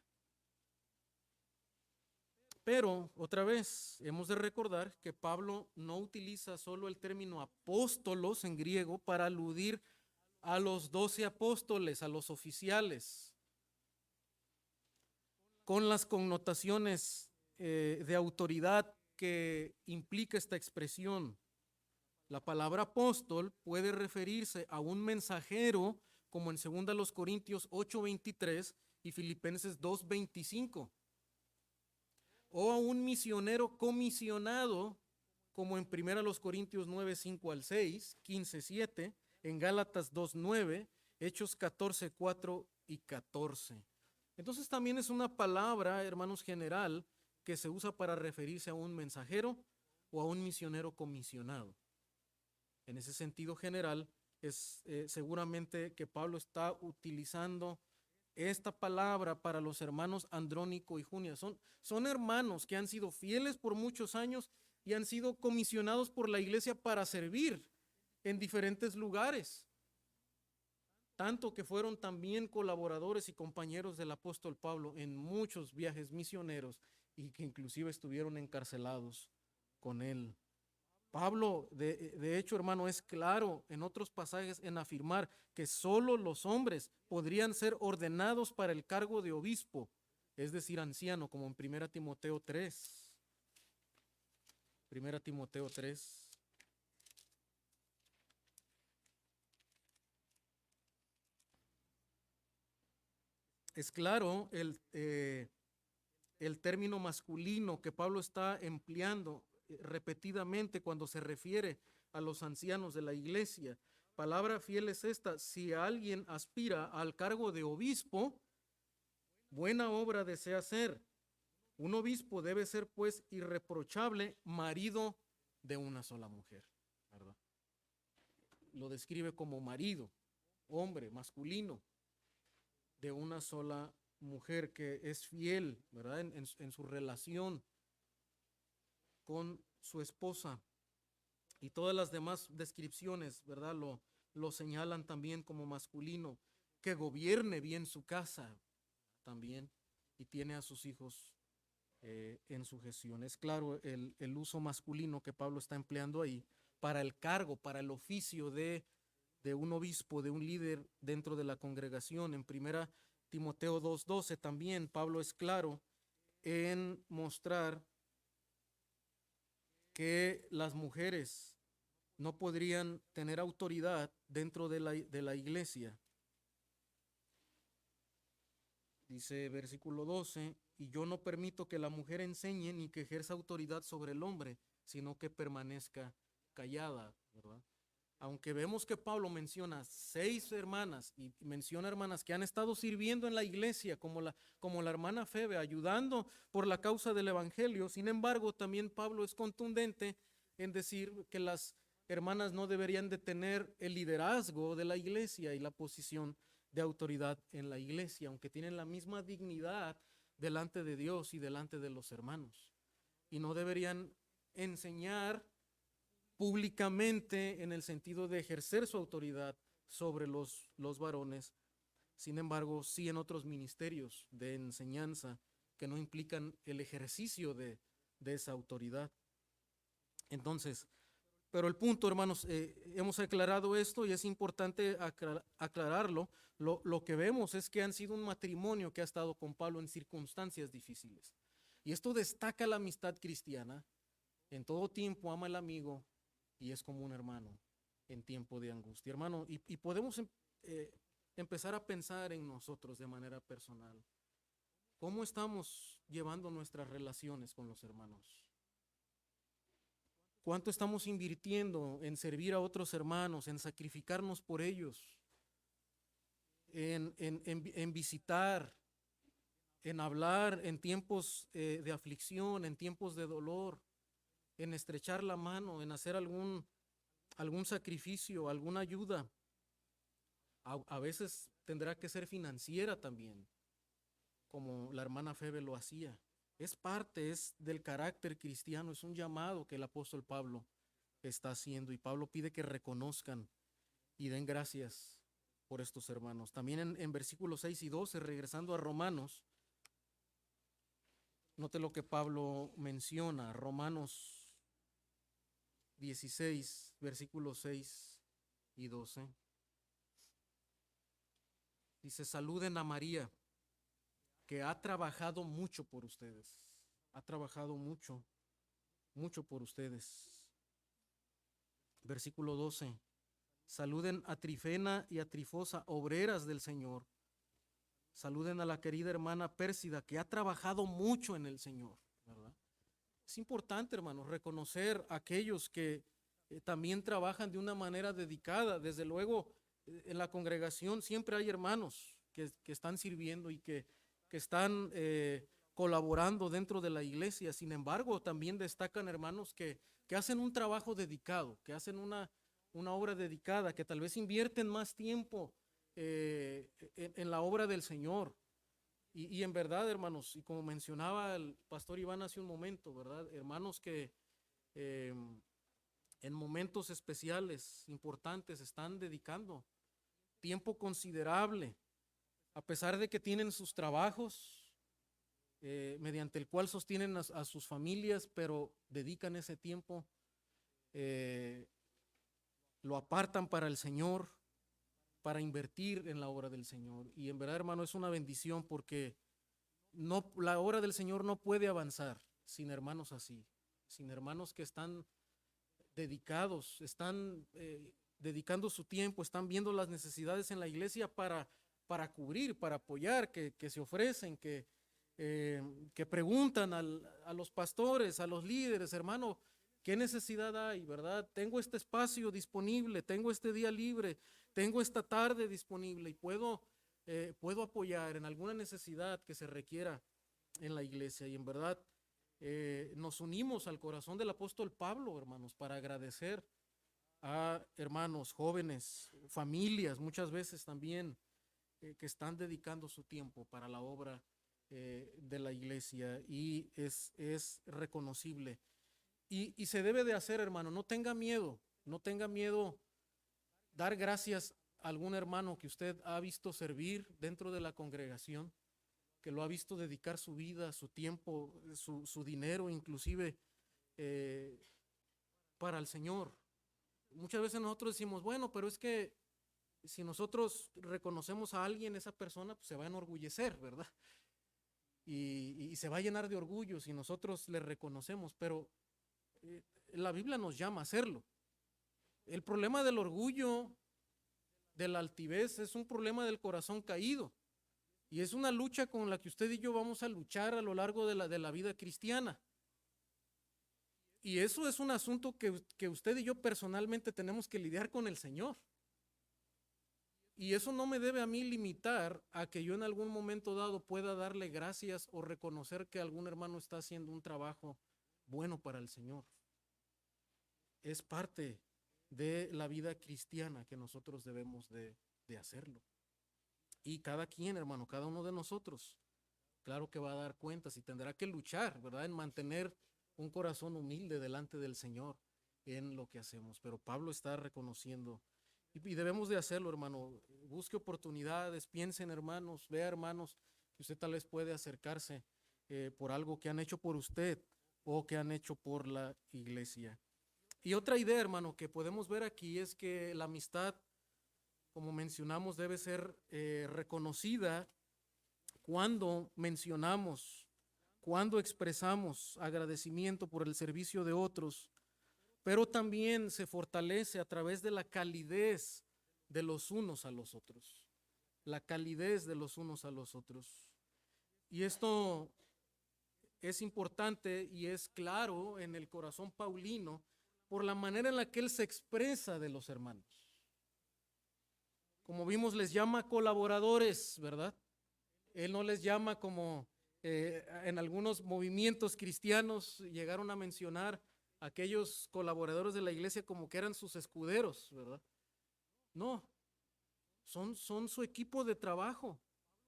S1: Pero, otra vez, hemos de recordar que Pablo no utiliza solo el término apóstolos en griego para aludir a los 12 apóstoles, a los oficiales, con las connotaciones de autoridad que implica esta expresión. La palabra apóstol puede referirse a un mensajero, como en 2 Corintios 8:23 y Filipenses 2:25, o a un misionero comisionado, como en 1 Corintios 9:5 al 6, 15:7, en Gálatas 2:9, Hechos 14:4 y 14. Entonces también es una palabra, hermanos, general que se usa para referirse a un mensajero o a un misionero comisionado. En ese sentido general, es seguramente que Pablo está utilizando esta palabra para los hermanos Andrónico y Junias. Son hermanos que han sido fieles por muchos años y han sido comisionados por la iglesia para servir en diferentes lugares. Tanto que fueron también colaboradores y compañeros del apóstol Pablo en muchos viajes misioneros y que inclusive estuvieron encarcelados con él. Pablo, de hecho, hermano, es claro en otros pasajes en afirmar que solo los hombres podrían ser ordenados para el cargo de obispo, es decir, anciano, como en 1 Timoteo 3. 1 Timoteo 3. Es claro el término masculino que Pablo está empleando repetidamente cuando se refiere a los ancianos de la iglesia. Palabra fiel es esta: si alguien aspira al cargo de obispo, buena obra desea hacer. Un obispo debe ser pues irreprochable, marido de una sola mujer, ¿verdad? Lo describe como marido, hombre, masculino, de una sola mujer que es fiel, ¿verdad? En su relación con su esposa. Y todas las demás descripciones, ¿verdad? lo señalan también como masculino, que gobierne bien su casa también y tiene a sus hijos en sujeción. Es claro el uso masculino que Pablo está empleando ahí para el cargo, para el oficio de un obispo, de un líder dentro de la congregación. En primera Timoteo 2:12 también Pablo es claro en mostrar que las mujeres no podrían tener autoridad dentro de la iglesia. Dice versículo 12, y yo no permito que la mujer enseñe ni que ejerza autoridad sobre el hombre, sino que permanezca callada, ¿verdad? Aunque vemos que Pablo menciona 6 hermanas y menciona hermanas que han estado sirviendo en la iglesia, como la hermana Febe, ayudando por la causa del evangelio, sin embargo, también Pablo es contundente en decir que las hermanas no deberían de tener el liderazgo de la iglesia y la posición de autoridad en la iglesia, aunque tienen la misma dignidad delante de Dios y delante de los hermanos. Y no deberían enseñar públicamente en el sentido de ejercer su autoridad sobre los varones. Sin embargo, sí en otros ministerios de enseñanza que no implican el ejercicio de esa autoridad. Entonces, pero el punto, hermanos, hemos aclarado esto y es importante aclararlo. Lo que vemos es que han sido un matrimonio que ha estado con Pablo en circunstancias difíciles. Y esto destaca la amistad cristiana. En todo tiempo ama al amigo y es como un hermano en tiempo de angustia. Hermano, y podemos empezar a pensar en nosotros de manera personal. ¿Cómo estamos llevando nuestras relaciones con los hermanos? ¿Cuánto estamos invirtiendo en servir a otros hermanos, en sacrificarnos por ellos, en visitar, en hablar en tiempos de aflicción, en tiempos de dolor, en estrechar la mano, en hacer algún sacrificio, alguna ayuda? A veces tendrá que ser financiera también, como la hermana Febe lo hacía. Es parte, es del carácter cristiano, es un llamado que el apóstol Pablo está haciendo y Pablo pide que reconozcan y den gracias por estos hermanos. También en versículos 6 y 12, regresando a Romanos, note lo que Pablo menciona, Romanos 16, versículos 6 y 12. Dice, saluden a María, que ha trabajado mucho por ustedes. Ha trabajado mucho, mucho por ustedes. Versículo 12. Saluden a Trifena y a Trifosa, obreras del Señor. Saluden a la querida hermana Pérsida, que ha trabajado mucho en el Señor, ¿verdad? Es importante, hermanos, reconocer a aquellos que también trabajan de una manera dedicada. Desde luego, en la congregación siempre hay hermanos que están sirviendo y que están colaborando dentro de la iglesia. Sin embargo, también destacan hermanos que hacen un trabajo dedicado, que hacen una obra dedicada, que tal vez invierten más tiempo en la obra del Señor. Y en verdad, hermanos, y como mencionaba el pastor Iván hace un momento, ¿verdad? Hermanos que en momentos especiales, importantes, están dedicando tiempo considerable, a pesar de que tienen sus trabajos, mediante el cual sostienen a sus familias, pero dedican ese tiempo, lo apartan para el Señor, para invertir en la obra del Señor. Y en verdad, hermano, es una bendición porque la obra del Señor no puede avanzar sin hermanos así, sin hermanos que están dedicados, están dedicando su tiempo, están viendo las necesidades en la iglesia para cubrir, para apoyar, que se ofrecen, que preguntan a los pastores, a los líderes, hermano, ¿qué necesidad hay, verdad? Tengo este espacio disponible, tengo este día libre, tengo esta tarde disponible y puedo apoyar en alguna necesidad que se requiera en la iglesia. Y en verdad nos unimos al corazón del apóstol Pablo, hermanos, para agradecer a hermanos, jóvenes, familias, muchas veces también, que están dedicando su tiempo para la obra de la iglesia y es reconocible. Y se debe de hacer, hermano, no tenga miedo dar gracias a algún hermano que usted ha visto servir dentro de la congregación, que lo ha visto dedicar su vida, su tiempo, su dinero, inclusive eh, para el Señor. Muchas veces nosotros decimos, bueno, pero es que si nosotros reconocemos a alguien, esa persona pues, se va a enorgullecer, ¿verdad? Y se va a llenar de orgullo si nosotros le reconocemos, pero la Biblia nos llama a hacerlo. El problema del orgullo, de la altivez, es un problema del corazón caído. Y es una lucha con la que usted y yo vamos a luchar a lo largo de la vida cristiana. Y eso es un asunto que usted y yo personalmente tenemos que lidiar con el Señor. Y eso no me debe a mí limitar a que yo en algún momento dado pueda darle gracias o reconocer que algún hermano está haciendo un trabajo bueno para el Señor. Es parte de la vida cristiana que nosotros debemos de hacerlo. Y cada quien, hermano, cada uno de nosotros, claro que va a dar cuentas y tendrá que luchar, ¿verdad? En mantener un corazón humilde delante del Señor en lo que hacemos. Pero Pablo está reconociendo y debemos de hacerlo, hermano. Busque oportunidades, piensen, hermanos, vea, hermanos, que usted tal vez puede acercarse por algo que han hecho por usted o que han hecho por la iglesia. Y otra idea, hermano, que podemos ver aquí es que la amistad, como mencionamos, debe ser reconocida cuando mencionamos, cuando expresamos agradecimiento por el servicio de otros, pero también se fortalece a través de la calidez de los unos a los otros, la calidez de los unos a los otros. Y esto es importante y es claro en el corazón paulino por la manera en la que él se expresa de los hermanos. Como vimos, les llama colaboradores, ¿verdad? Él no les llama como en algunos movimientos cristianos llegaron a mencionar a aquellos colaboradores de la iglesia como que eran sus escuderos, ¿verdad? No, son su equipo de trabajo.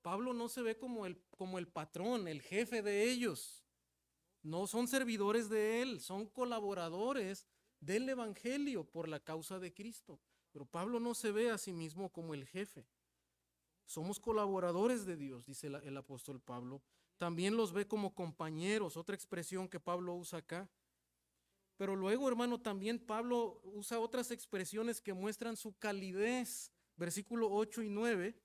S1: Pablo no se ve como el patrón, el jefe de ellos. No son servidores de él, son colaboradores del evangelio por la causa de Cristo. Pero Pablo no se ve a sí mismo como el jefe. Somos colaboradores de Dios, dice el apóstol Pablo. También los ve como compañeros, otra expresión que Pablo usa acá. Pero luego, hermano, también Pablo usa otras expresiones que muestran su calidez. Versículo 8 y 9.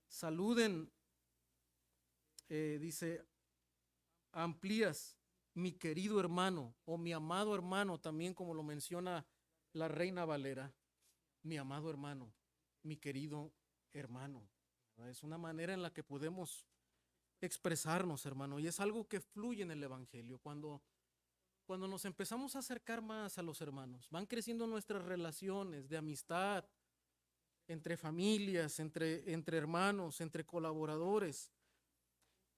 S1: Saluden, dice Amplías, mi querido hermano, o mi amado hermano, también como lo menciona la Reina Valera. Mi amado hermano, mi querido hermano. Es una manera en la que podemos expresarnos, hermano, y es algo que fluye en el Evangelio. Cuando nos empezamos a acercar más a los hermanos, van creciendo nuestras relaciones de amistad, entre familias, entre hermanos, entre colaboradores.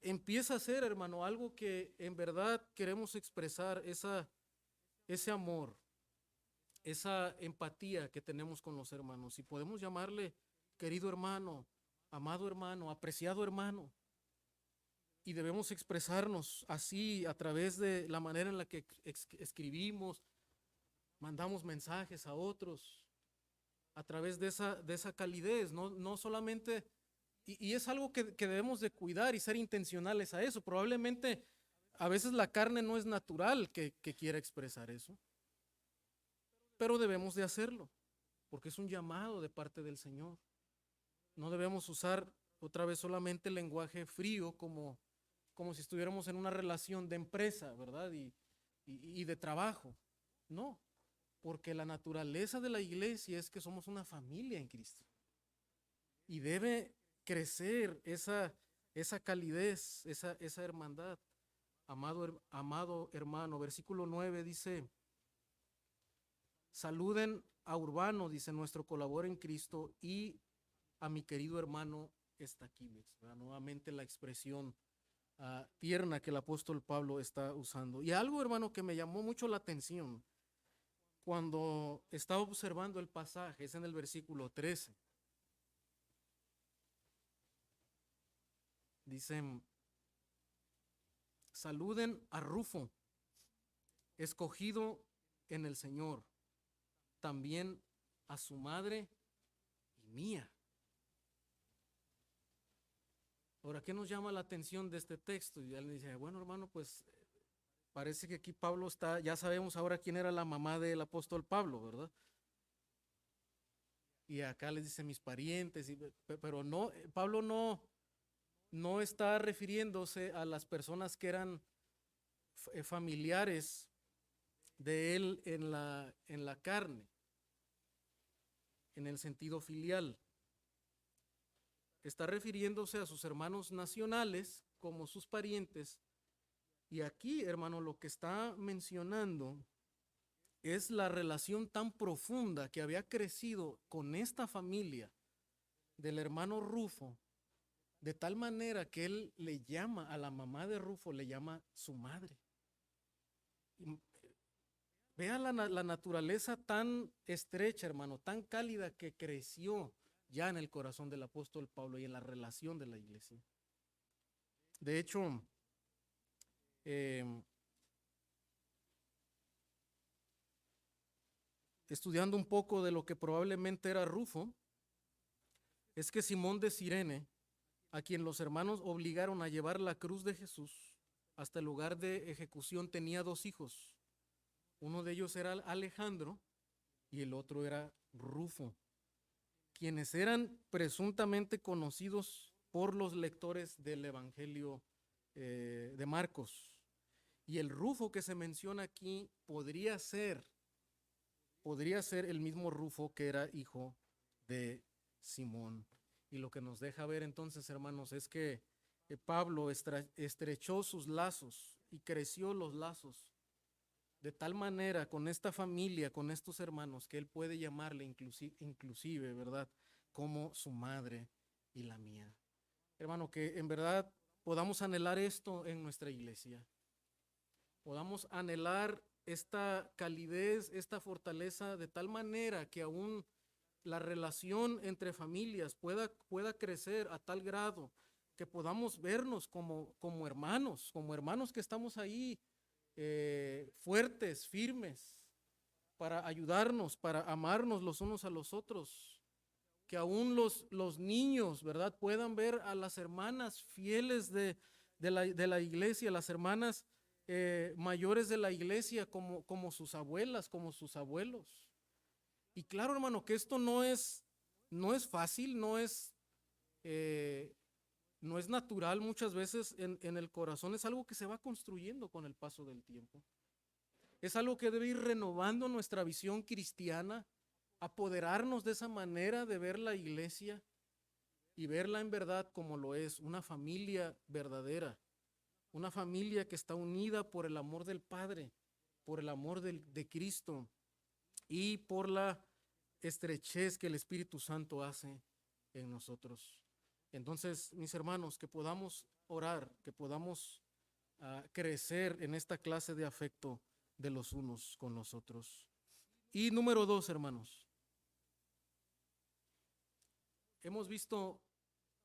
S1: Empieza a ser, hermano, algo que en verdad queremos expresar, ese amor, esa empatía que tenemos con los hermanos. Y podemos llamarle querido hermano, amado hermano, apreciado hermano. Y debemos expresarnos así a través de la manera en la que escribimos, mandamos mensajes a otros, a través de esa calidez, no solamente, y es algo que debemos de cuidar y ser intencionales a eso. Probablemente a veces la carne no es natural que quiera expresar eso, pero debemos de hacerlo, porque es un llamado de parte del Señor. No debemos usar otra vez solamente el lenguaje frío como si estuviéramos en una relación de empresa, ¿verdad? Y de trabajo. No, porque la naturaleza de la iglesia es que somos una familia en Cristo. Y debe crecer esa calidez, esa hermandad. Amado hermano, versículo 9 dice, saluden a Urbano, dice nuestro colaborador en Cristo, y a mi querido hermano Estaquibes. Nuevamente la expresión tierna que el apóstol Pablo está usando. Y algo, hermano, que me llamó mucho la atención cuando estaba observando el pasaje, es en el versículo 13. Dicen, saluden a Rufo, escogido en el Señor, también a su madre y mía. Ahora, ¿qué nos llama la atención de este texto? Y él dice, bueno, hermano, pues parece que aquí Pablo está, ya sabemos ahora quién era la mamá del apóstol Pablo, ¿verdad? Y acá les dice mis parientes, pero no, Pablo no está refiriéndose a las personas que eran familiares de él en la carne, en el sentido filial. Está refiriéndose a sus hermanos nacionales como sus parientes. Y aquí, hermano, lo que está mencionando es la relación tan profunda que había crecido con esta familia del hermano Rufo, de tal manera que él le llama a la mamá de Rufo, le llama su madre. Y vea la naturaleza tan estrecha, hermano, tan cálida que creció ya en el corazón del apóstol Pablo y en la relación de la iglesia. De hecho, estudiando un poco de lo que probablemente era Rufo, es que Simón de Cirene, a quien los hermanos obligaron a llevar la cruz de Jesús hasta el lugar de ejecución, tenía dos hijos. Uno de ellos era Alejandro y el otro era Rufo, quienes eran presuntamente conocidos por los lectores del Evangelio de Marcos. Y el Rufo que se menciona aquí podría ser el mismo Rufo que era hijo de Simón. Y lo que nos deja ver entonces, hermanos, es que Pablo estrechó sus lazos y creció los lazos de tal manera con esta familia, con estos hermanos, que él puede llamarle inclusive, ¿verdad? Como su madre y la mía. Hermano, que en verdad podamos anhelar esto en nuestra iglesia. Podamos anhelar esta calidez, esta fortaleza, de tal manera que aún la relación entre familias pueda crecer a tal grado que podamos vernos como hermanos que estamos ahí fuertes, firmes, para ayudarnos, para amarnos los unos a los otros. Que aún los niños, ¿verdad?, puedan ver a las hermanas fieles de la iglesia, las hermanas mayores de la iglesia como sus abuelas, como sus abuelos. Y claro, hermano, que esto no es fácil, no es natural muchas veces en el corazón, es algo que se va construyendo con el paso del tiempo. Es algo que debe ir renovando nuestra visión cristiana, apoderarnos de esa manera de ver la iglesia y verla en verdad como lo es, una familia verdadera, una familia que está unida por el amor del Padre, por el amor de Cristo y por la estrechez que el Espíritu Santo hace en nosotros. Entonces, mis hermanos, que podamos orar, que podamos crecer en esta clase de afecto de los unos con los otros. Y número 2, hermanos, hemos visto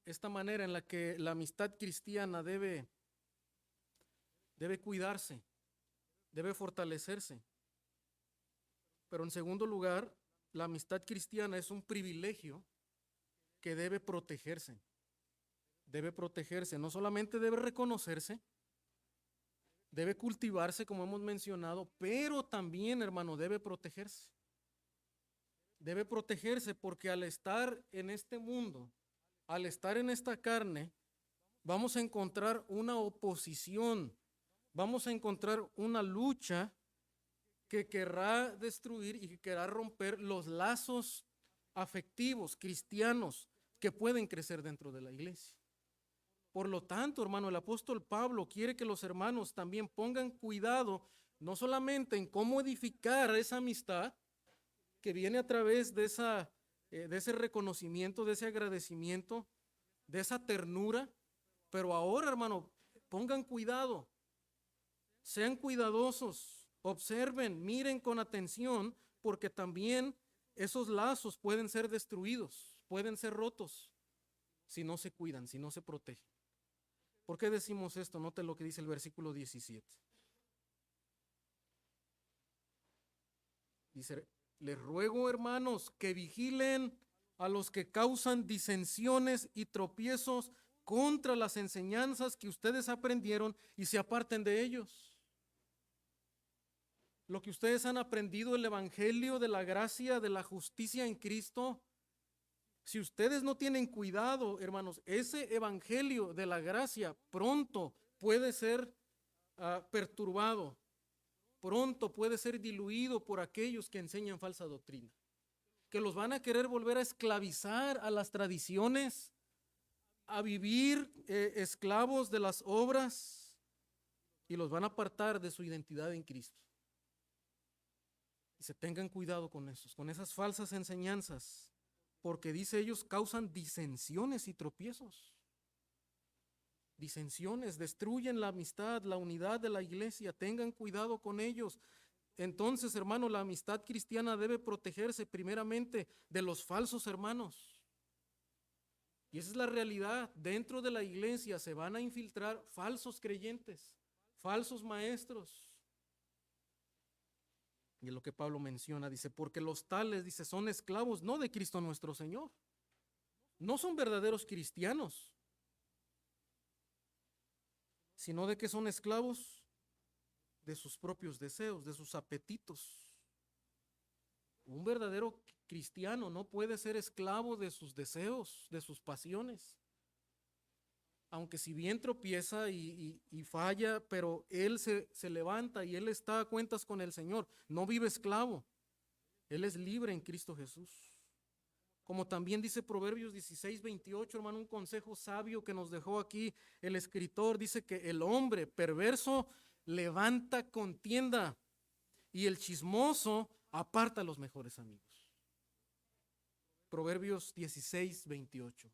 S1: esta manera en la que la amistad cristiana debe cuidarse, debe fortalecerse. Pero en segundo lugar, la amistad cristiana es un privilegio que debe protegerse. Debe protegerse, no solamente debe reconocerse, debe cultivarse, como hemos mencionado, pero también, hermano, debe protegerse. Debe protegerse porque al estar en este mundo, al estar en esta carne, vamos a encontrar una oposición, vamos a encontrar una lucha que querrá destruir y que querrá romper los lazos afectivos cristianos que pueden crecer dentro de la iglesia. Por lo tanto, hermano, el apóstol Pablo quiere que los hermanos también pongan cuidado, no solamente en cómo edificar esa amistad que viene a través de ese reconocimiento, de ese agradecimiento, de esa ternura, pero ahora, hermano, pongan cuidado, sean cuidadosos, observen, miren con atención, porque también esos lazos pueden ser destruidos, pueden ser rotos, si no se cuidan, si no se protegen. ¿Por qué decimos esto? Note lo que dice el versículo 17. Dice, Les ruego, hermanos, que vigilen a los que causan disensiones y tropiezos contra las enseñanzas que ustedes aprendieron y se aparten de ellos. Lo que ustedes han aprendido, el evangelio de la gracia, de la justicia en Cristo, si ustedes no tienen cuidado, hermanos, ese evangelio de la gracia pronto puede ser perturbado, pronto puede ser diluido por aquellos que enseñan falsa doctrina, que los van a querer volver a esclavizar a las tradiciones, a vivir esclavos de las obras, y los van a apartar de su identidad en Cristo. Y se tengan cuidado con esos, con esas falsas enseñanzas, porque dice ellos causan disensiones y tropiezos. Disensiones, destruyen la amistad, la unidad de la iglesia, tengan cuidado con ellos. Entonces, hermano, la amistad cristiana debe protegerse primeramente de los falsos hermanos. Y esa es la realidad. Dentro de la iglesia se van a infiltrar falsos creyentes, falsos maestros. Y es lo que Pablo menciona, dice, porque los tales, dice, son esclavos no de Cristo nuestro Señor. No son verdaderos cristianos, sino de que son esclavos de sus propios deseos, de sus apetitos. Un verdadero cristiano no puede ser esclavo de sus deseos, de sus pasiones. Aunque si bien tropieza y falla, pero él se levanta y él está a cuentas con el Señor. No vive esclavo. Él es libre en Cristo Jesús. Como también dice Proverbios 16:28, hermano, un consejo sabio que nos dejó aquí el escritor. Dice que el hombre perverso levanta contienda y el chismoso aparta a los mejores amigos. Proverbios 16:28.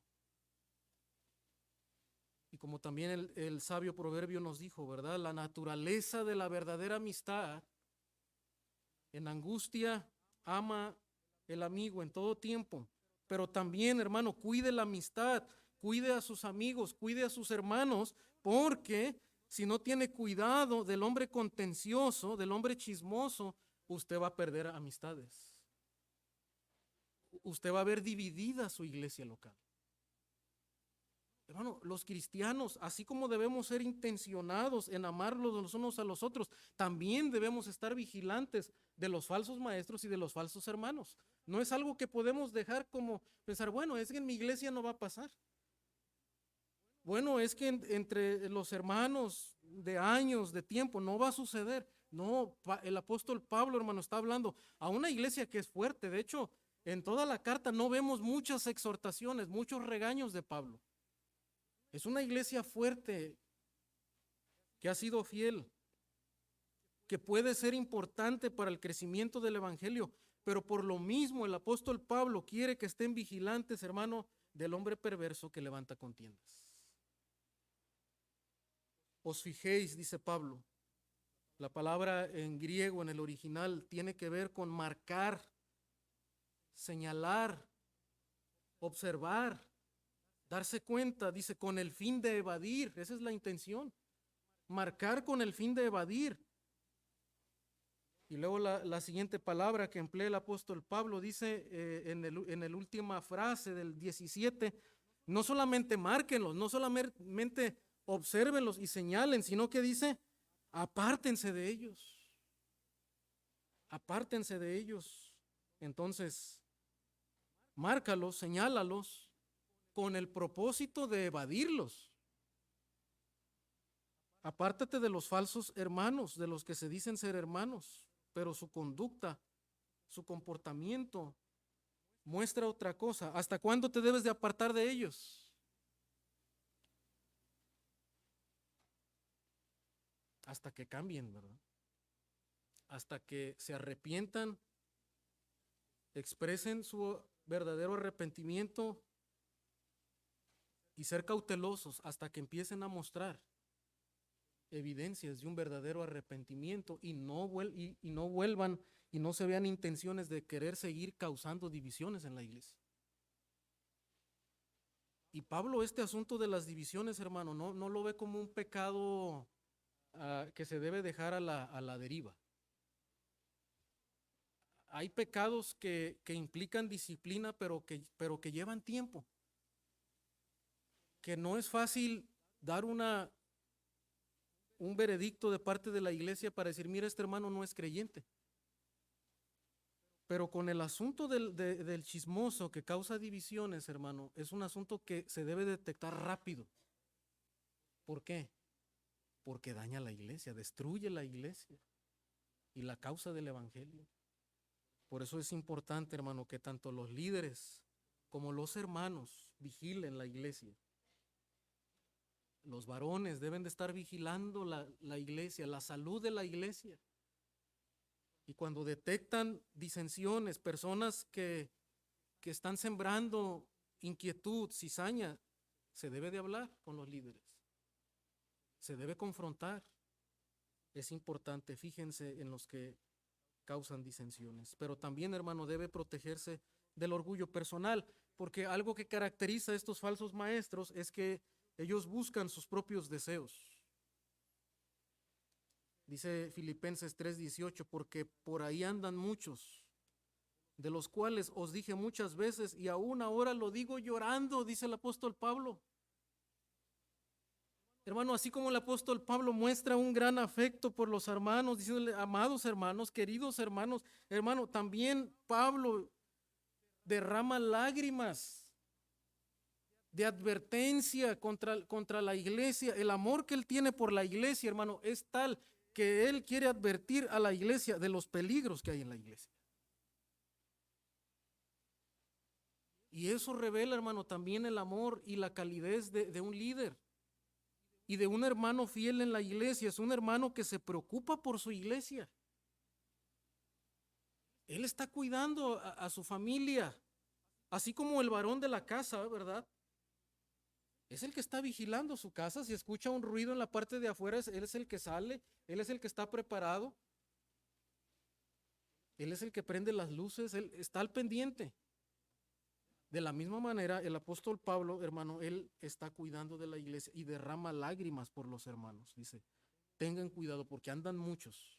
S1: Y como también el sabio proverbio nos dijo, ¿verdad? La naturaleza de la verdadera amistad, en angustia ama el amigo en todo tiempo. Pero también, hermano, cuide la amistad, cuide a sus amigos, cuide a sus hermanos, porque si no tiene cuidado del hombre contencioso, del hombre chismoso, usted va a perder amistades. Usted va a ver dividida su iglesia local. Hermano, los cristianos, así como debemos ser intencionados en amarlos los unos a los otros, también debemos estar vigilantes de los falsos maestros y de los falsos hermanos. No es algo que podemos dejar como pensar, bueno, es que en mi iglesia no va a pasar. Bueno, es que entre los hermanos de años, de tiempo, no va a suceder. No, el apóstol Pablo, hermano, está hablando a una iglesia que es fuerte. De hecho, en toda la carta no vemos muchas exhortaciones, muchos regaños de Pablo. Es una iglesia fuerte, que ha sido fiel, que puede ser importante para el crecimiento del evangelio, pero por lo mismo el apóstol Pablo quiere que estén vigilantes, hermano, del hombre perverso que levanta contiendas. Os fijéis, dice Pablo, la palabra en griego, en el original, tiene que ver con marcar, señalar, observar, darse cuenta, dice, con el fin de evadir. Esa es la intención. Marcar con el fin de evadir. Y luego la siguiente palabra que emplea el apóstol Pablo dice en la última frase del 17, no solamente márquenlos, no solamente obsérvenlos y señalen, sino que dice, apártense de ellos. Apártense de ellos. Entonces, márcalos, señálalos, con el propósito de evadirlos. Apártate de los falsos hermanos, de los que se dicen ser hermanos, pero su conducta, su comportamiento muestra otra cosa. ¿Hasta cuándo te debes de apartar de ellos? Hasta que cambien, ¿verdad? Hasta que se arrepientan, expresen su verdadero arrepentimiento y ser cautelosos hasta que empiecen a mostrar evidencias de un verdadero arrepentimiento y no vuelvan y no se vean intenciones de querer seguir causando divisiones en la iglesia. Y Pablo este asunto de las divisiones, hermano, no lo ve como un pecado que se debe dejar a la deriva. hay pecados que implican disciplina, pero que llevan tiempo. Que no es fácil dar un veredicto de parte de la iglesia para decir, mira, este hermano no es creyente. Pero con el asunto del chismoso que causa divisiones, hermano, es un asunto que se debe detectar rápido. ¿Por qué? Porque daña la iglesia, destruye la iglesia y la causa del evangelio. Por eso es importante, hermano, que tanto los líderes como los hermanos vigilen la iglesia. Los varones deben de estar vigilando la iglesia, la salud de la iglesia. Y cuando detectan disensiones, personas que están sembrando inquietud, cizaña, se debe de hablar con los líderes. Se debe confrontar. Es importante, fíjense en los que causan disensiones. Pero también, hermano, debe protegerse del orgullo personal, porque algo que caracteriza a estos falsos maestros es que ellos buscan sus propios deseos. Dice Filipenses 3:18, porque por ahí andan muchos, de los cuales os dije muchas veces y aún ahora lo digo llorando, dice el apóstol Pablo. Hermano, así como el apóstol Pablo muestra un gran afecto por los hermanos, diciéndole, amados hermanos, queridos hermanos, hermano, también Pablo derrama lágrimas de advertencia contra la iglesia. El amor que él tiene por la iglesia, hermano, es tal que él quiere advertir a la iglesia de los peligros que hay en la iglesia. Y eso revela, hermano, también el amor y la calidez de un líder y de un hermano fiel en la iglesia. Es un hermano que se preocupa por su iglesia. Él está cuidando a su familia, así como el varón de la casa, ¿verdad? Es el que está vigilando su casa. Si escucha un ruido en la parte de afuera, él es el que sale, él es el que está preparado, él es el que prende las luces, él está al pendiente. De la misma manera, el apóstol Pablo, hermano, él está cuidando de la iglesia y derrama lágrimas por los hermanos. Dice, tengan cuidado porque andan muchos.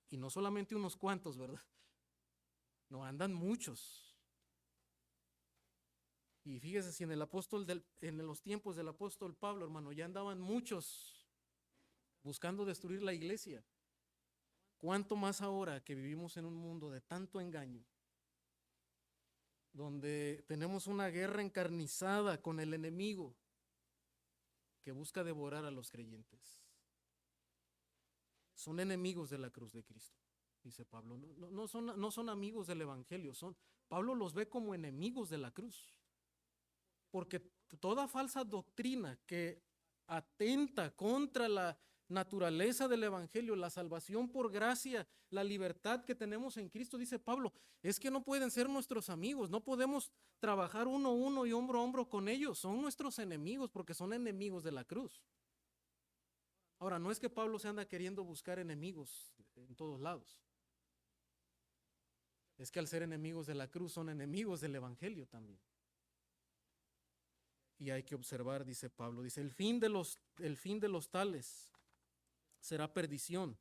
S1: Y no solamente unos cuantos, ¿verdad? No, andan muchos. Y fíjese, si en los tiempos del apóstol Pablo, hermano, ya andaban muchos buscando destruir la iglesia. ¿Cuánto más ahora que vivimos en un mundo de tanto engaño? Donde tenemos una guerra encarnizada con el enemigo que busca devorar a los creyentes. Son enemigos de la cruz de Cristo, dice Pablo. No son amigos del evangelio, Pablo los ve como enemigos de la cruz. Porque toda falsa doctrina que atenta contra la naturaleza del evangelio, la salvación por gracia, la libertad que tenemos en Cristo, dice Pablo, es que no pueden ser nuestros amigos, no podemos trabajar uno a uno y hombro a hombro con ellos, son nuestros enemigos porque son enemigos de la cruz. Ahora, no es que Pablo se anda queriendo buscar enemigos en todos lados, es que al ser enemigos de la cruz son enemigos del evangelio también. Y hay que observar, dice Pablo, dice, el fin de los tales será perdición,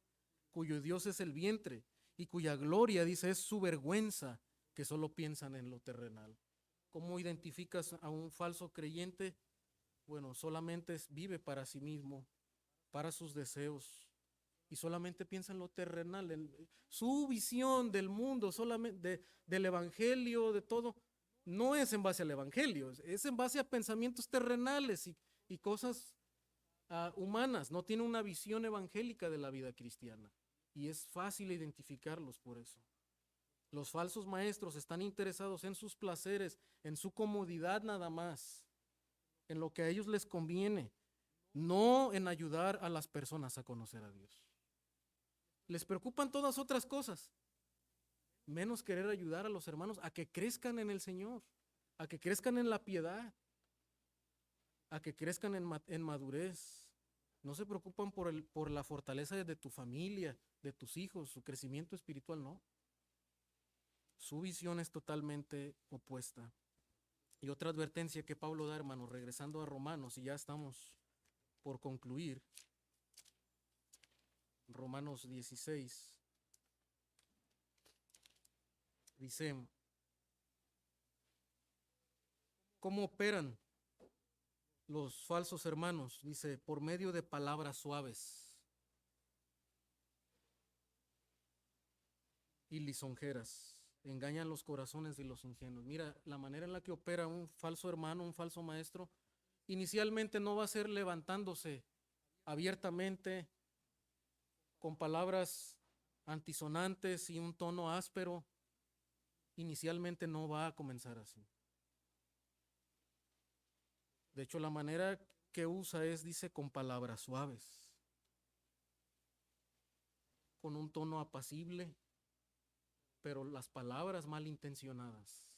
S1: cuyo Dios es el vientre y cuya gloria, dice, es su vergüenza, que solo piensan en lo terrenal. ¿Cómo identificas a un falso creyente? Bueno, solamente vive para sí mismo, para sus deseos, y solamente piensa en lo terrenal, su visión del mundo, solamente del evangelio, de todo, no es en base al evangelio, es en base a pensamientos terrenales y cosas humanas. No tiene una visión evangélica de la vida cristiana y es fácil identificarlos por eso. Los falsos maestros están interesados en sus placeres, en su comodidad nada más, en lo que a ellos les conviene, no en ayudar a las personas a conocer a Dios. Les preocupan todas otras cosas, menos querer ayudar a los hermanos a que crezcan en el Señor, a que crezcan en la piedad, a que crezcan en madurez. No se preocupan por la fortaleza de tu familia, de tus hijos, su crecimiento espiritual, no. Su visión es totalmente opuesta. Y otra advertencia que Pablo da, hermano, regresando a Romanos, y ya estamos por concluir, Romanos 16. Dice, ¿cómo operan los falsos hermanos? Dice, por medio de palabras suaves y lisonjeras. Engañan los corazones de los ingenuos. Mira, la manera en la que opera un falso hermano, un falso maestro, inicialmente no va a ser levantándose abiertamente con palabras antisonantes y un tono áspero. Inicialmente no va a comenzar así. De hecho, la manera que usa es, dice, con palabras suaves, con un tono apacible, pero las palabras malintencionadas.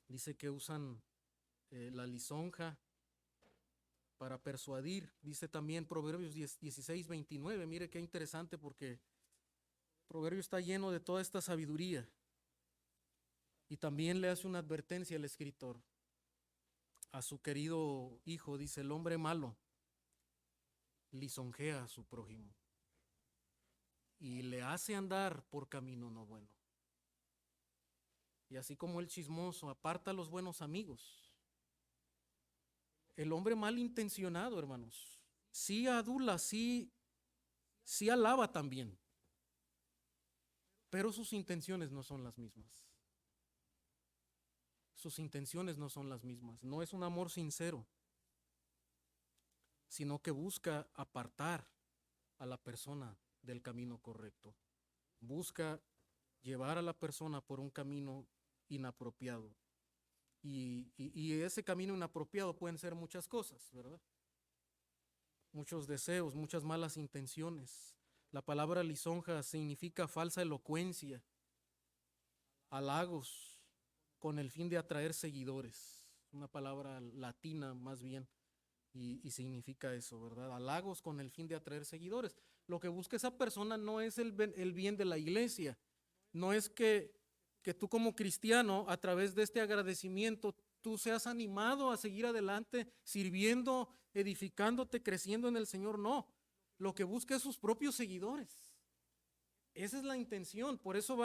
S1: Dice que usan la lisonja para persuadir. Dice también Proverbios 16, 29. Mire qué interesante, porque Proverbios está lleno de toda esta sabiduría. Y también le hace una advertencia al escritor a su querido hijo. Dice, el hombre malo lisonjea a su prójimo y le hace andar por camino no bueno. Y así como el chismoso aparta a los buenos amigos, el hombre malintencionado, hermanos, sí adula, sí alaba también, pero sus intenciones no son las mismas. Sus intenciones no son las mismas. No es un amor sincero, sino que busca apartar a la persona del camino correcto. Busca llevar a la persona por un camino inapropiado. Y ese camino inapropiado pueden ser muchas cosas, ¿verdad? Muchos deseos, muchas malas intenciones. La palabra lisonja significa falsa elocuencia, halagos, con el fin de atraer seguidores. Una palabra latina más bien, y significa eso, ¿verdad? Halagos con el fin de atraer seguidores. Lo que busca esa persona no es el bien de la iglesia, no es que tú como cristiano, a través de este agradecimiento, tú seas animado a seguir adelante, sirviendo, edificándote, creciendo en el Señor. No, lo que busca es sus propios seguidores. Esa es la intención. Por eso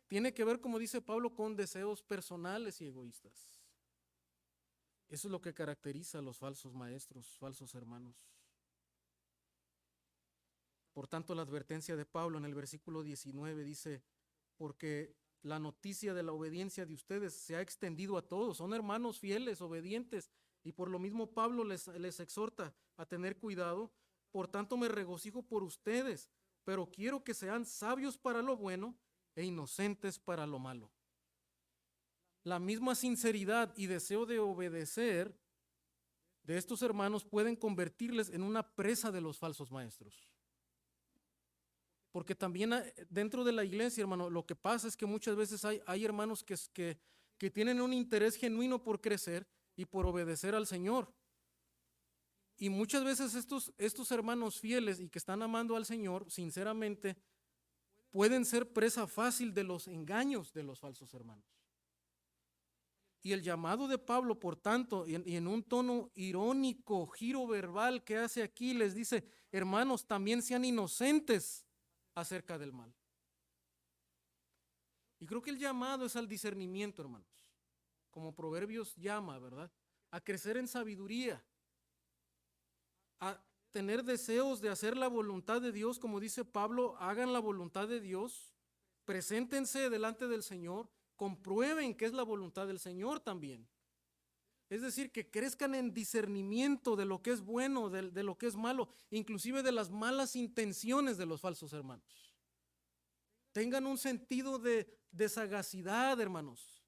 S1: tiene que ver, como dice Pablo, con deseos personales y egoístas. Eso es lo que caracteriza a los falsos maestros, falsos hermanos. Por tanto, la advertencia de Pablo en el versículo 19 dice, porque la noticia de la obediencia de ustedes se ha extendido a todos. Son hermanos fieles, obedientes, y por lo mismo Pablo les exhorta a tener cuidado. Por tanto, me regocijo por ustedes, pero quiero que sean sabios para lo bueno e inocentes para lo malo. La misma sinceridad y deseo de obedecer de estos hermanos pueden convertirles en una presa de los falsos maestros. Porque también dentro de la iglesia, hermano, lo que pasa es que muchas veces hay hermanos que tienen un interés genuino por crecer y por obedecer al Señor. Y muchas veces estos hermanos fieles y que están amando al Señor, sinceramente, pueden ser presa fácil de los engaños de los falsos hermanos. Y el llamado de Pablo, por tanto, y en un tono irónico, giro verbal que hace aquí, les dice, hermanos, también sean inocentes acerca del mal. Y creo que el llamado es al discernimiento, hermanos, como Proverbios llama, ¿verdad? A crecer en sabiduría, a tener deseos de hacer la voluntad de Dios, como dice Pablo, hagan la voluntad de Dios, preséntense delante del Señor, comprueben que es la voluntad del Señor también. Es decir, que crezcan en discernimiento de lo que es bueno, de lo que es malo, inclusive de las malas intenciones de los falsos hermanos. Tengan un sentido de sagacidad, hermanos.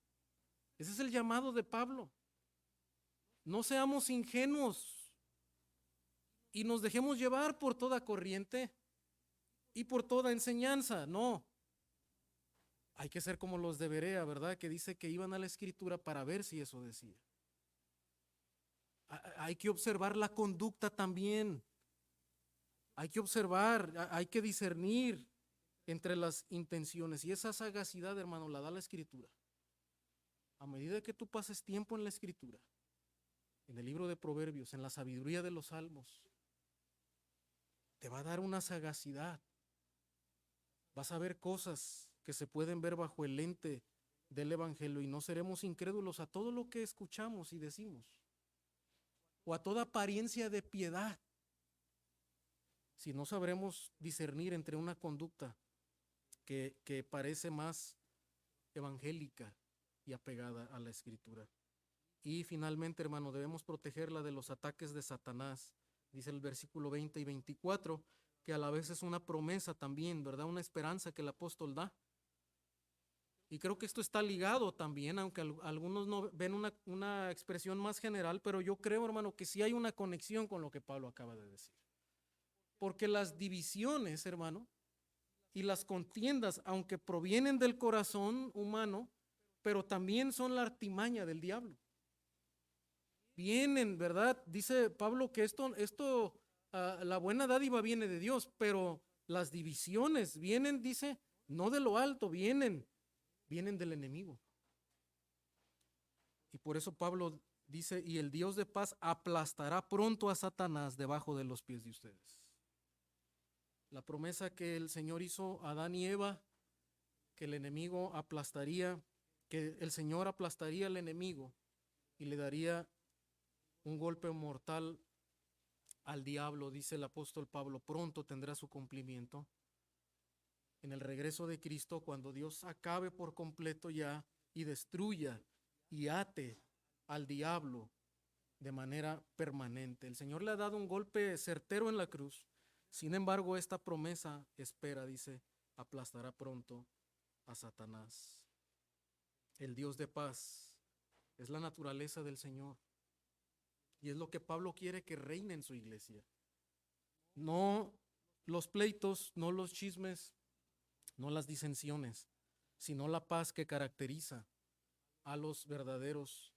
S1: Ese es el llamado de Pablo. No seamos ingenuos y nos dejemos llevar por toda corriente y por toda enseñanza. No. Hay que ser como los de Berea, ¿verdad? Que dice que iban a la escritura para ver si eso decía. Hay que observar la conducta también. Hay que observar, hay que discernir entre las intenciones. Y esa sagacidad, hermano, la da la escritura. A medida que tú pases tiempo en la escritura, en el libro de Proverbios, en la sabiduría de los salmos, te va a dar una sagacidad. Vas a ver cosas que se pueden ver bajo el lente del Evangelio y no seremos incrédulos a todo lo que escuchamos y decimos, o a toda apariencia de piedad, si no sabremos discernir entre una conducta que parece más evangélica y apegada a la Escritura. Y finalmente, hermano, debemos protegerla de los ataques de Satanás. Dice el versículo 20 y 24, que a la vez es una promesa también, ¿verdad? Una esperanza que el apóstol da. Y creo que esto está ligado también, aunque algunos no ven una expresión más general, pero yo creo, hermano, que sí hay una conexión con lo que Pablo acaba de decir. Porque las divisiones, hermano, y las contiendas, aunque provienen del corazón humano, pero también son la artimaña del diablo. Vienen, ¿verdad? Dice Pablo que la buena dádiva viene de Dios, pero las divisiones vienen, dice, no de lo alto, vienen del enemigo. Y por eso Pablo dice, y el Dios de paz aplastará pronto a Satanás debajo de los pies de ustedes. La promesa que el Señor hizo a Adán y Eva, que el enemigo aplastaría, que el Señor aplastaría al enemigo y le daría un golpe mortal al diablo, dice el apóstol Pablo, pronto tendrá su cumplimiento. En el regreso de Cristo, cuando Dios acabe por completo ya y destruya y ate al diablo de manera permanente. El Señor le ha dado un golpe certero en la cruz. Sin embargo, esta promesa espera, dice, aplastará pronto a Satanás. El Dios de paz es la naturaleza del Señor. Y es lo que Pablo quiere que reine en su iglesia. No los pleitos, no los chismes, no las disensiones, sino la paz que caracteriza a los verdaderos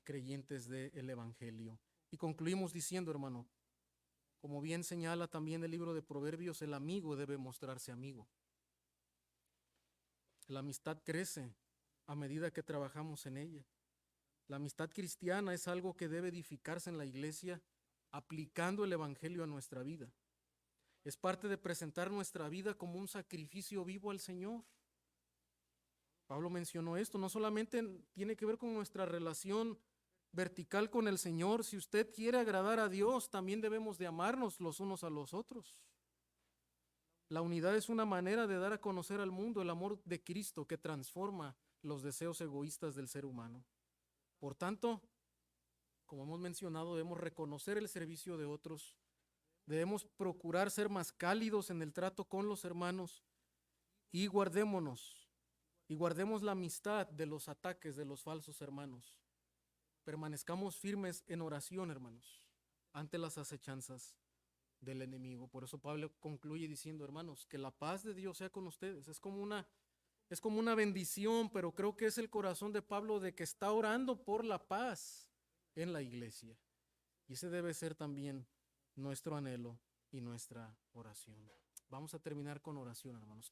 S1: creyentes del Evangelio. Y concluimos diciendo, hermano, como bien señala también el libro de Proverbios, el amigo debe mostrarse amigo. La amistad crece a medida que trabajamos en ella. La amistad cristiana es algo que debe edificarse en la iglesia aplicando el Evangelio a nuestra vida. Es parte de presentar nuestra vida como un sacrificio vivo al Señor. Pablo mencionó esto, no solamente tiene que ver con nuestra relación vertical con el Señor. Si usted quiere agradar a Dios, también debemos de amarnos los unos a los otros. La unidad es una manera de dar a conocer al mundo el amor de Cristo que transforma los deseos egoístas del ser humano. Por tanto, como hemos mencionado, debemos reconocer el servicio de otros, debemos procurar ser más cálidos en el trato con los hermanos y guardemos la amistad de los ataques de los falsos hermanos. Permanezcamos firmes en oración, hermanos, ante las acechanzas del enemigo. Por eso Pablo concluye diciendo, hermanos, que la paz de Dios sea con ustedes. Es como una bendición, pero creo que es el corazón de Pablo de que está orando por la paz en la iglesia. Y ese debe ser también nuestro anhelo y nuestra oración. Vamos a terminar con oración, hermanos.